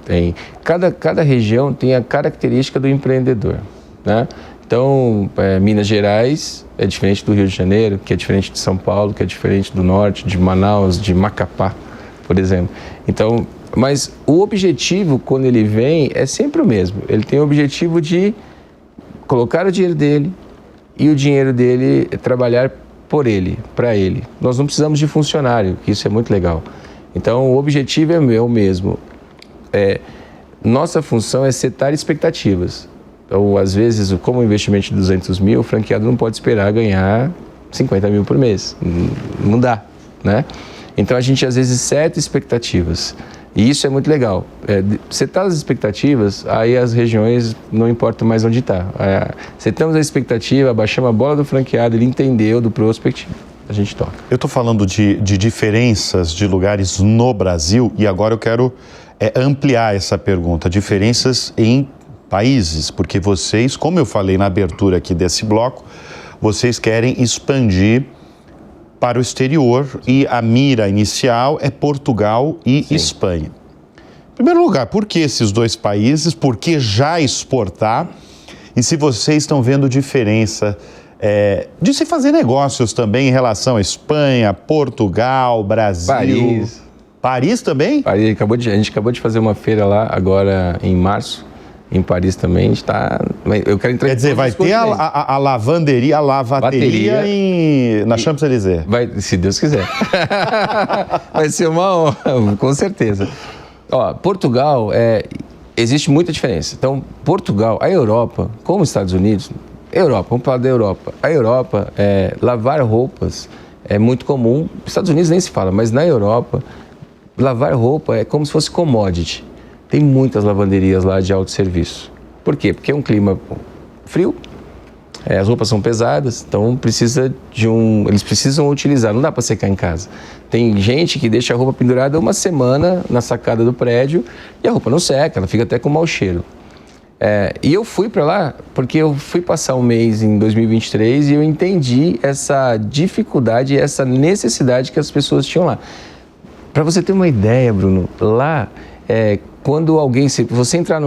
Tem. Cada região tem a característica do empreendedor, né? Então, Minas Gerais é diferente do Rio de Janeiro, que é diferente de São Paulo, que é diferente do Norte, de Manaus, de Macapá, por exemplo. Então, mas o objetivo, quando ele vem, é sempre o mesmo. Ele tem o objetivo de colocar o dinheiro dele e o dinheiro dele trabalhar por ele, para ele. Nós não precisamos de funcionário, que isso é muito legal. Então, o objetivo é o mesmo. Nossa função é setar expectativas. Então, às vezes, como um investimento de 200 mil, o franqueado não pode esperar ganhar 50 mil por mês. Não dá, né? Então, a gente, às vezes, seta expectativas. E isso é muito legal. Setar as expectativas, aí as regiões não importam mais onde está. Setamos a expectativa, abaixamos a bola do franqueado, ele entendeu do prospect a gente toca. Eu estou falando de diferenças de lugares no Brasil e agora eu quero ampliar essa pergunta. Diferenças em países, porque vocês, como eu falei na abertura aqui desse bloco, vocês querem expandir para o exterior e a mira inicial é Portugal e Espanha. Em primeiro lugar, por que esses dois países? Por que já exportar? E se vocês estão vendo diferença de se fazer negócios também em relação à Espanha, Portugal, Brasil... Paris também? Paris, a gente acabou de fazer uma feira lá agora em março. Em Paris também, a gente está... Eu quero entrar. Quer dizer, vai ter a lavanderia, a lavateria na Champs-Élysées? Vai, se Deus quiser. Vai ser uma honra, com certeza. Ó, Portugal, existe muita diferença. Então, Portugal, a Europa, como os Estados Unidos, vamos falar da Europa. A Europa, lavar roupas é muito comum. Nos Estados Unidos nem se fala, mas na Europa, lavar roupa é como se fosse commodity. Tem muitas lavanderias lá de autosserviço. Por quê? Porque é um clima frio, as roupas são pesadas, então eles precisam utilizar, não dá para secar em casa. Tem gente que deixa a roupa pendurada uma semana na sacada do prédio e a roupa não seca, ela fica até com mau cheiro. E eu fui para lá porque eu fui passar um mês em 2023 e eu entendi essa dificuldade e essa necessidade que as pessoas tinham lá. Para você ter uma ideia, Bruno, lá... quando você entrar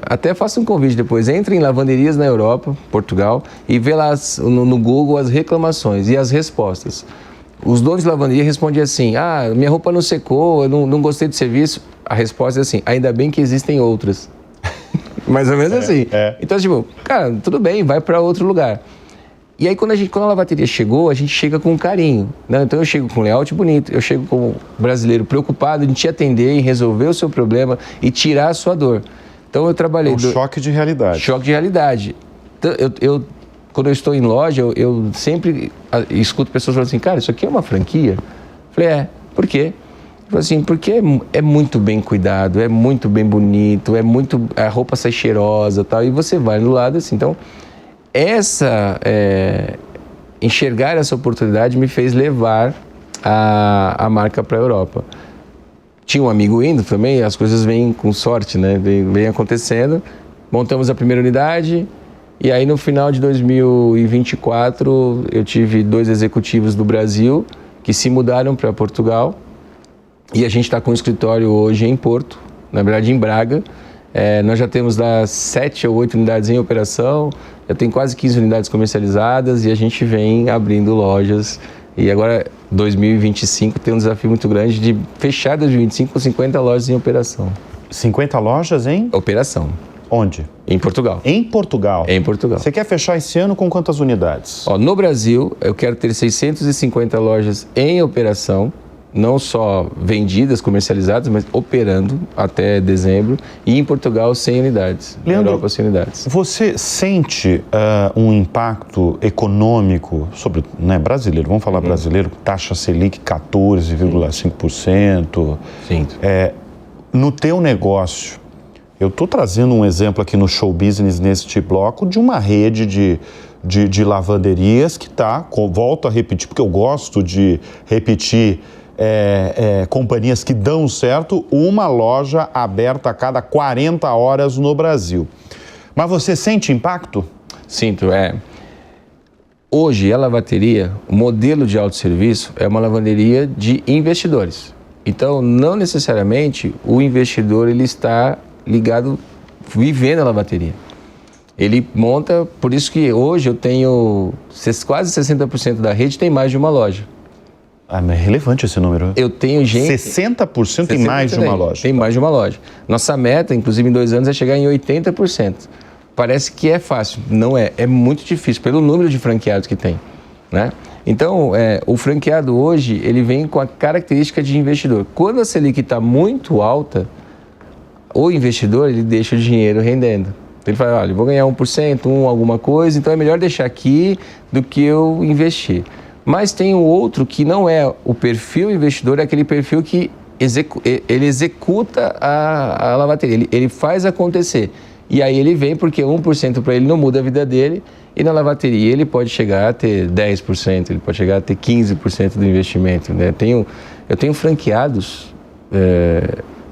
até faça um convite depois, entre em lavanderias na Europa, Portugal, e vê lá no Google as reclamações e as respostas. Os donos de lavanderia respondem assim, minha roupa não secou, eu não gostei do serviço. A resposta é assim, ainda bem que existem outras. Mais ou menos assim. Então, tipo, cara, tudo bem, vai para outro lugar. E aí, quando a lavateria chegou, a gente chega com carinho, né? Então, eu chego com um layout bonito, eu chego como brasileiro preocupado em te atender, em resolver o seu problema e tirar a sua dor. Então, eu trabalhei... choque de realidade. Choque de realidade. Então, quando eu estou em loja, eu sempre escuto pessoas falando assim, cara, isso aqui é uma franquia? Eu falei, por quê? Eu falei assim, porque é muito bem cuidado, é muito bem bonito, a roupa sai cheirosa e tal, e você vai do lado assim, então... enxergar essa oportunidade me fez levar a marca para a Europa. Tinha um amigo indo também, as coisas vêm com sorte, né? Vem acontecendo. Montamos a primeira unidade e aí no final de 2024 eu tive 2 executivos do Brasil que se mudaram para Portugal e a gente está com um escritório hoje em Porto, na verdade em Braga. Nós já temos lá 7 ou 8 unidades em operação, já tem quase 15 unidades comercializadas e a gente vem abrindo lojas. E agora, 2025, tem um desafio muito grande de fechar 2025 com 50 lojas em operação. 50 lojas em? Operação. Onde? Em Portugal. Em Portugal? Em Portugal. Você quer fechar esse ano com quantas unidades? No Brasil, eu quero ter 650 lojas em operação, não só vendidas, comercializadas, mas operando até dezembro. E em Portugal, 100 unidades. Leandro, na Europa, 100 unidades. Você sente um impacto econômico sobre brasileiro? Vamos falar brasileiro, taxa Selic 14,5%. Sinto. No teu negócio, eu estou trazendo um exemplo aqui no Show Business neste bloco de uma rede de lavanderias que está, volto a repetir, porque eu gosto de repetir companhias que dão certo, uma loja aberta a cada 40 horas no Brasil. Mas você sente impacto? Sinto, Hoje, a lavateria, o modelo de autosserviço é uma lavanderia de investidores. Então, não necessariamente o investidor ele está ligado, vivendo a lavateria. Ele monta, por isso que hoje eu tenho quase 60% da rede tem mais de uma loja. Mas é relevante esse número. Eu tenho gente... 60% tem mais de uma loja. Tem mais de uma loja. Nossa meta, inclusive em 2 anos, é chegar em 80%. Parece que é fácil. Não é. É muito difícil, pelo número de franqueados que tem, né? Então, o franqueado hoje, ele vem com a característica de investidor. Quando a Selic está muito alta, o investidor, ele deixa o dinheiro rendendo. Ele fala, olha, eu vou ganhar 1%, alguma coisa, então é melhor deixar aqui do que eu investir. Mas tem o outro que não é o perfil investidor, é aquele perfil que ele executa a lavateria, ele faz acontecer. E aí ele vem porque 1% para ele não muda a vida dele, e na lavateria ele pode chegar a ter 10%, ele pode chegar a ter 15% do investimento, né? Eu tenho franqueados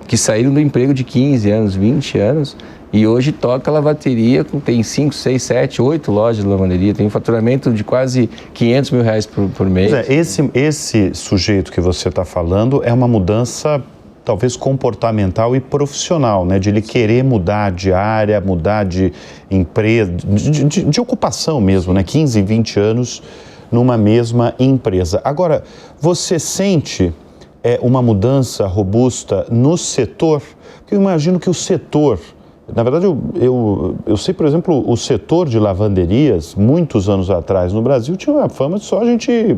que saíram do emprego de 15 anos, 20 anos, e hoje toca lavateria, tem 5, 6, 7, 8 lojas de lavanderia, tem um faturamento de quase 500 mil reais por mês. Esse sujeito que você está falando é uma mudança talvez comportamental e profissional, né? De ele querer mudar de área, mudar de empresa, de ocupação mesmo, né? 15, 20 anos numa mesma empresa. Agora, você sente uma mudança robusta no setor? Porque eu imagino que o setor, na verdade eu sei, por exemplo, o setor de lavanderias, muitos anos atrás no Brasil, tinha uma fama de só gente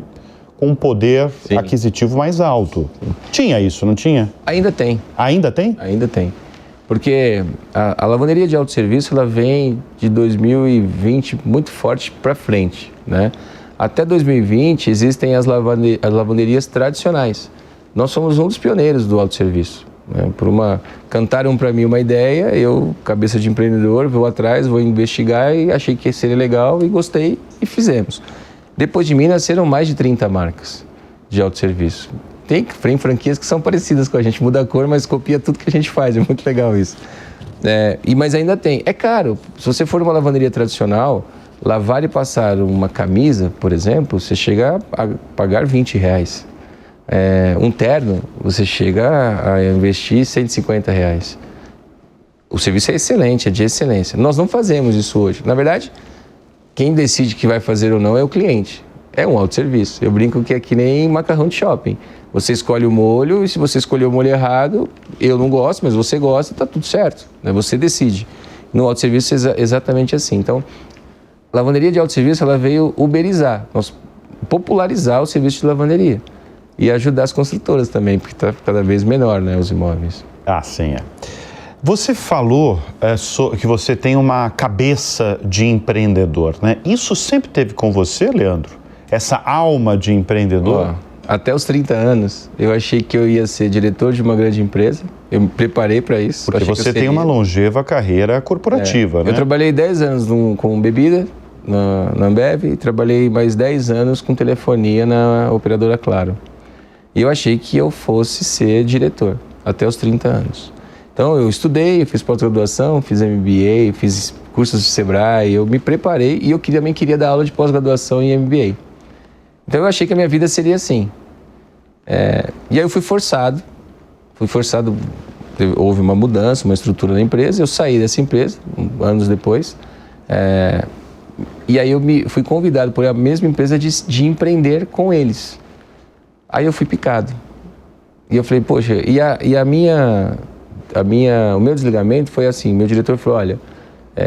com um poder aquisitivo mais alto. Tinha isso, não tinha? Ainda tem. Ainda tem? Ainda tem. Porque a lavanderia de autosserviço, ela vem de 2020 muito forte para frente, né? Até 2020 existem as lavanderias tradicionais. Nós somos um dos pioneiros do autosserviço, né? Cantaram para mim uma ideia, eu, cabeça de empreendedor, vou atrás, vou investigar e achei que seria legal e gostei e fizemos. Depois de mim, nasceram mais de 30 marcas de autosserviço. Tem franquias que são parecidas com a gente, muda a cor, mas copia tudo que a gente faz, é muito legal isso. Mas ainda tem. É caro. Se você for uma lavanderia tradicional, lavar e passar uma camisa, por exemplo, você chega a pagar R$20. Um terno, você chega a investir R$150. O serviço é excelente, é de excelência. Nós não fazemos isso hoje. Na verdade, quem decide que vai fazer ou não é o cliente. É um autosserviço. Eu brinco que é que nem macarrão de shopping. Você escolhe o molho e se você escolher o molho errado, eu não gosto, mas você gosta, tá tudo certo, né? Você decide. No autosserviço é exatamente assim. Então, a lavanderia de autosserviço, ela veio uberizar, popularizar o serviço de lavanderia e ajudar as construtoras também, porque está cada vez menor, né, os imóveis. Ah, sim, Você falou que você tem uma cabeça de empreendedor, né? Isso sempre teve com você, Leandro? Essa alma de empreendedor? Até os 30 anos, eu achei que eu ia ser diretor de uma grande empresa. Eu me preparei para isso. Porque você tem uma longeva carreira corporativa, né? Eu trabalhei 10 anos com bebida na Ambev e trabalhei mais 10 anos com telefonia na operadora Claro. E eu achei que eu fosse ser diretor até os 30 anos. Então, eu estudei, eu fiz pós-graduação, fiz MBA, fiz cursos de Sebrae, eu me preparei e eu também queria dar aula de pós-graduação em MBA. Então, eu achei que a minha vida seria assim. E aí eu fui forçado, houve uma mudança, uma estrutura na empresa, eu saí dessa empresa, anos depois, e aí eu fui convidado por a mesma empresa de empreender com eles. Aí eu fui picado. E eu falei, poxa, o meu desligamento foi assim, meu diretor falou, olha,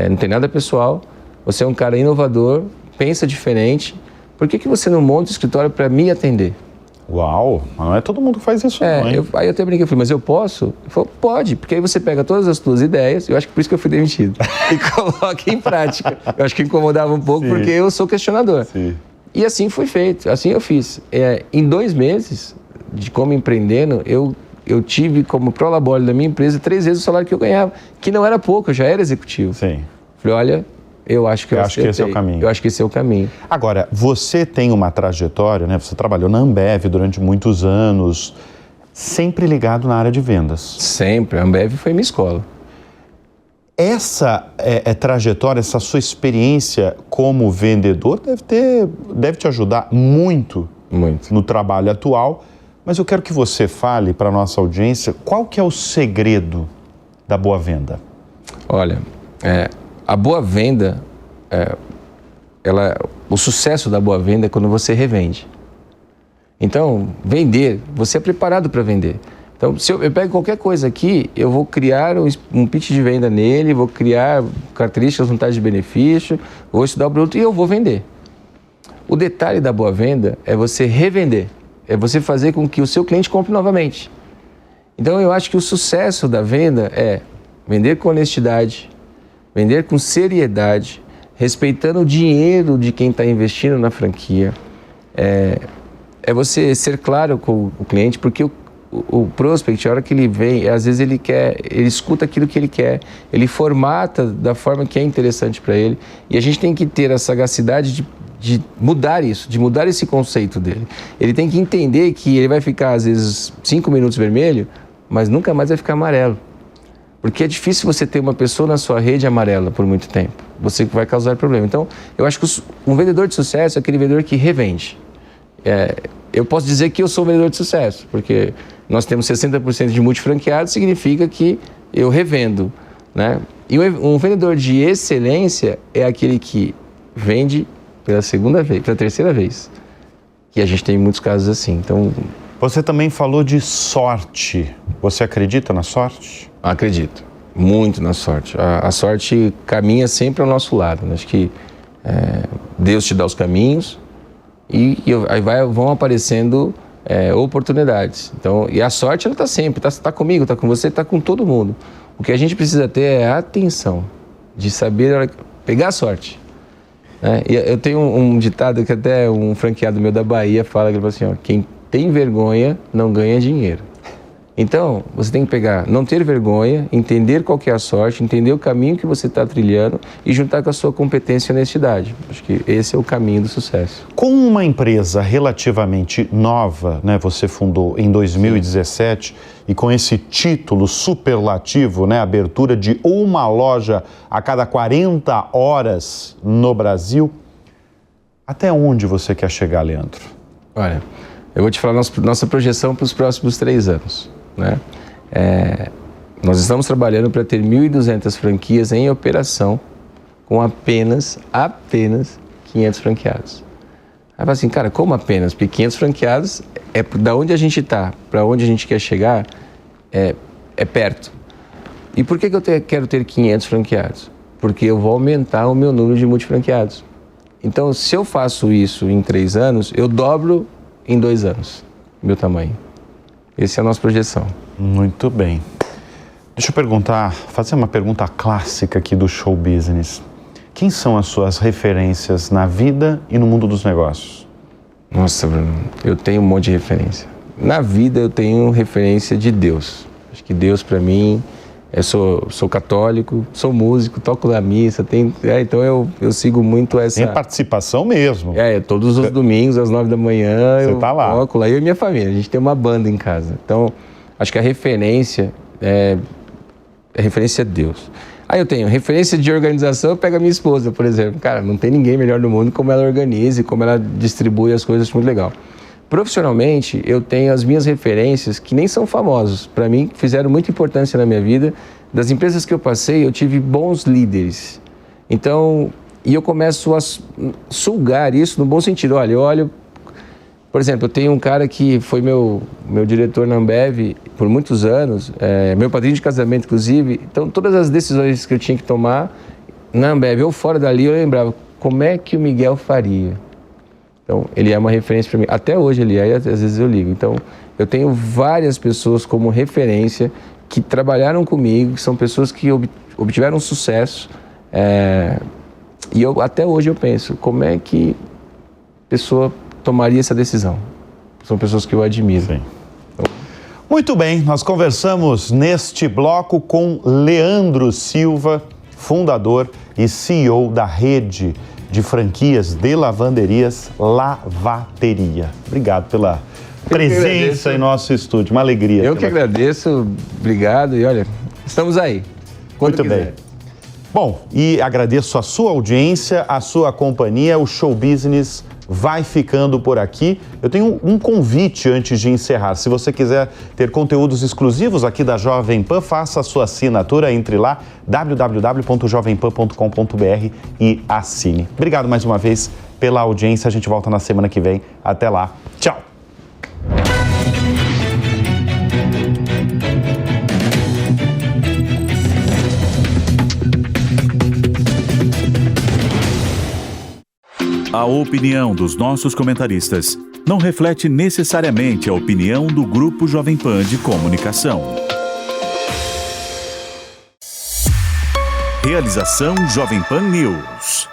não tem nada pessoal, você é um cara inovador, pensa diferente, por que você não monta um escritório para me atender? Uau, mas não é todo mundo que faz isso não, hein? Aí eu até brinquei, falei, mas eu posso? Ele falou, pode, porque aí você pega todas as tuas ideias, eu acho que por isso que eu fui demitido, e coloca em prática. Eu acho que incomodava um pouco, porque eu sou questionador. Sim. E assim foi feito, assim eu fiz. Em 2 meses, de como empreendendo, eu tive como prolabore da minha empresa 3 vezes o salário que eu ganhava, que não era pouco, eu já era executivo. Sim. Falei, olha, eu acho que esse é o caminho. Eu acho que esse é o caminho. Agora, você tem uma trajetória, né? Você trabalhou na Ambev durante muitos anos, sempre ligado na área de vendas. Sempre, a Ambev foi minha escola. Essa trajetória, essa sua experiência como vendedor deve te ajudar muito no trabalho atual, mas eu quero que você fale para a nossa audiência qual que é o segredo da boa venda. Olha, a boa venda, o sucesso da boa venda é quando você revende. Então, vender, você é preparado para vender. Então, se eu pego qualquer coisa aqui, eu vou criar um pitch de venda nele, vou criar características, vantagens de benefício, vou estudar o produto e eu vou vender. O detalhe da boa venda é você revender, é você fazer com que o seu cliente compre novamente. Então, eu acho que o sucesso da venda é vender com honestidade, vender com seriedade, respeitando o dinheiro de quem está investindo na franquia. É você ser claro com o cliente, porque o prospect, a hora que ele vem, às vezes ele escuta aquilo que ele quer, ele formata da forma que é interessante para ele, e a gente tem que ter a sagacidade de mudar isso, de mudar esse conceito dele. Ele tem que entender que ele vai ficar, às vezes, 5 minutos vermelho, mas nunca mais vai ficar amarelo. Porque é difícil você ter uma pessoa na sua rede amarela por muito tempo. Você vai causar problema. Então, eu acho que um vendedor de sucesso é aquele vendedor que revende. Eu posso dizer que eu sou um vendedor de sucesso, porque nós temos 60% de multifranqueados, significa que eu revendo, né? E um vendedor de excelência é aquele que vende pela segunda vez, pela terceira vez. E a gente tem muitos casos assim. Então, você também falou de sorte. Você acredita na sorte? Acredito, muito na sorte. A sorte caminha sempre ao nosso lado. Acho que Deus te dá os caminhos e aí vão aparecendo oportunidades. Então, e a sorte, ela está sempre, está comigo, está com você, está com todo mundo. O que a gente precisa ter é a atenção de saber pegar a sorte. E eu tenho um ditado que até um franqueado meu da Bahia fala, que ele fala assim, ó, quem tem vergonha não ganha dinheiro. Então, você tem que não ter vergonha, entender qual que é a sorte, entender o caminho que você está trilhando e juntar com a sua competência e honestidade. Acho que esse é o caminho do sucesso. Com uma empresa relativamente nova, né, você fundou em 2017, e com esse título superlativo, né, abertura de uma loja a cada 40 horas no Brasil, até onde você quer chegar, Leandro? Olha, eu vou te falar nossa projeção para os próximos 3 anos. Né? Nós estamos trabalhando para ter 1.200 franquias em operação com apenas 500 franqueados. Aí fala assim, cara, como apenas? Porque 500 franqueados da onde a gente está, para onde a gente quer chegar, é perto. E por que eu quero ter 500 franqueados? Porque eu vou aumentar o meu número de multifranqueados. Então, se eu faço isso em 3 anos, eu dobro em 2 anos o meu tamanho. Essa é a nossa projeção. Muito bem. Deixa eu fazer uma pergunta clássica aqui do show business. Quem são as suas referências na vida e no mundo dos negócios? Nossa, Bruno, eu tenho um monte de referência. Na vida eu tenho referência de Deus. Acho que Deus para mim, eu sou católico, sou músico, toco na missa, então eu sigo muito essa... Tem participação mesmo. Todos os domingos às 9 da manhã eu toco lá, eu e minha família, a gente tem uma banda em casa. Então, acho que a referência é referência a Deus. Aí eu tenho referência de organização, eu pego a minha esposa, por exemplo. Cara, não tem ninguém melhor no mundo como ela organiza e como ela distribui as coisas, muito legal. Profissionalmente, eu tenho as minhas referências que nem são famosos. Para mim, fizeram muita importância na minha vida. Das empresas que eu passei, eu tive bons líderes. Então, e eu começo a sugar isso no bom sentido. Olha, eu olho... Por exemplo, eu tenho um cara que foi meu diretor na Ambev por muitos anos, meu padrinho de casamento, inclusive. Então, todas as decisões que eu tinha que tomar na Ambev ou fora dali, eu lembrava como é que o Miguel faria. Então, ele é uma referência para mim. Até hoje ele é, e às vezes eu ligo. Então, eu tenho várias pessoas como referência que trabalharam comigo, que são pessoas que obtiveram sucesso. E até hoje eu penso, como é que a pessoa tomaria essa decisão? São pessoas que eu admiro. Sim. Muito bem, nós conversamos neste bloco com Leandro Silva, fundador e CEO da rede de franquias de lavanderias Lavateria. Obrigado pela presença em nosso estúdio, uma alegria. Eu que agradeço, obrigado e olha, estamos aí. Muito bem. Bom, e agradeço a sua audiência, a sua companhia, o Show Business vai ficando por aqui. Eu tenho um convite antes de encerrar. Se você quiser ter conteúdos exclusivos aqui da Jovem Pan, faça a sua assinatura, entre lá, www.jovempan.com.br e assine. Obrigado mais uma vez pela audiência. A gente volta na semana que vem. Até lá. Tchau. A opinião dos nossos comentaristas não reflete necessariamente a opinião do Grupo Jovem Pan de Comunicação. Realização Jovem Pan News.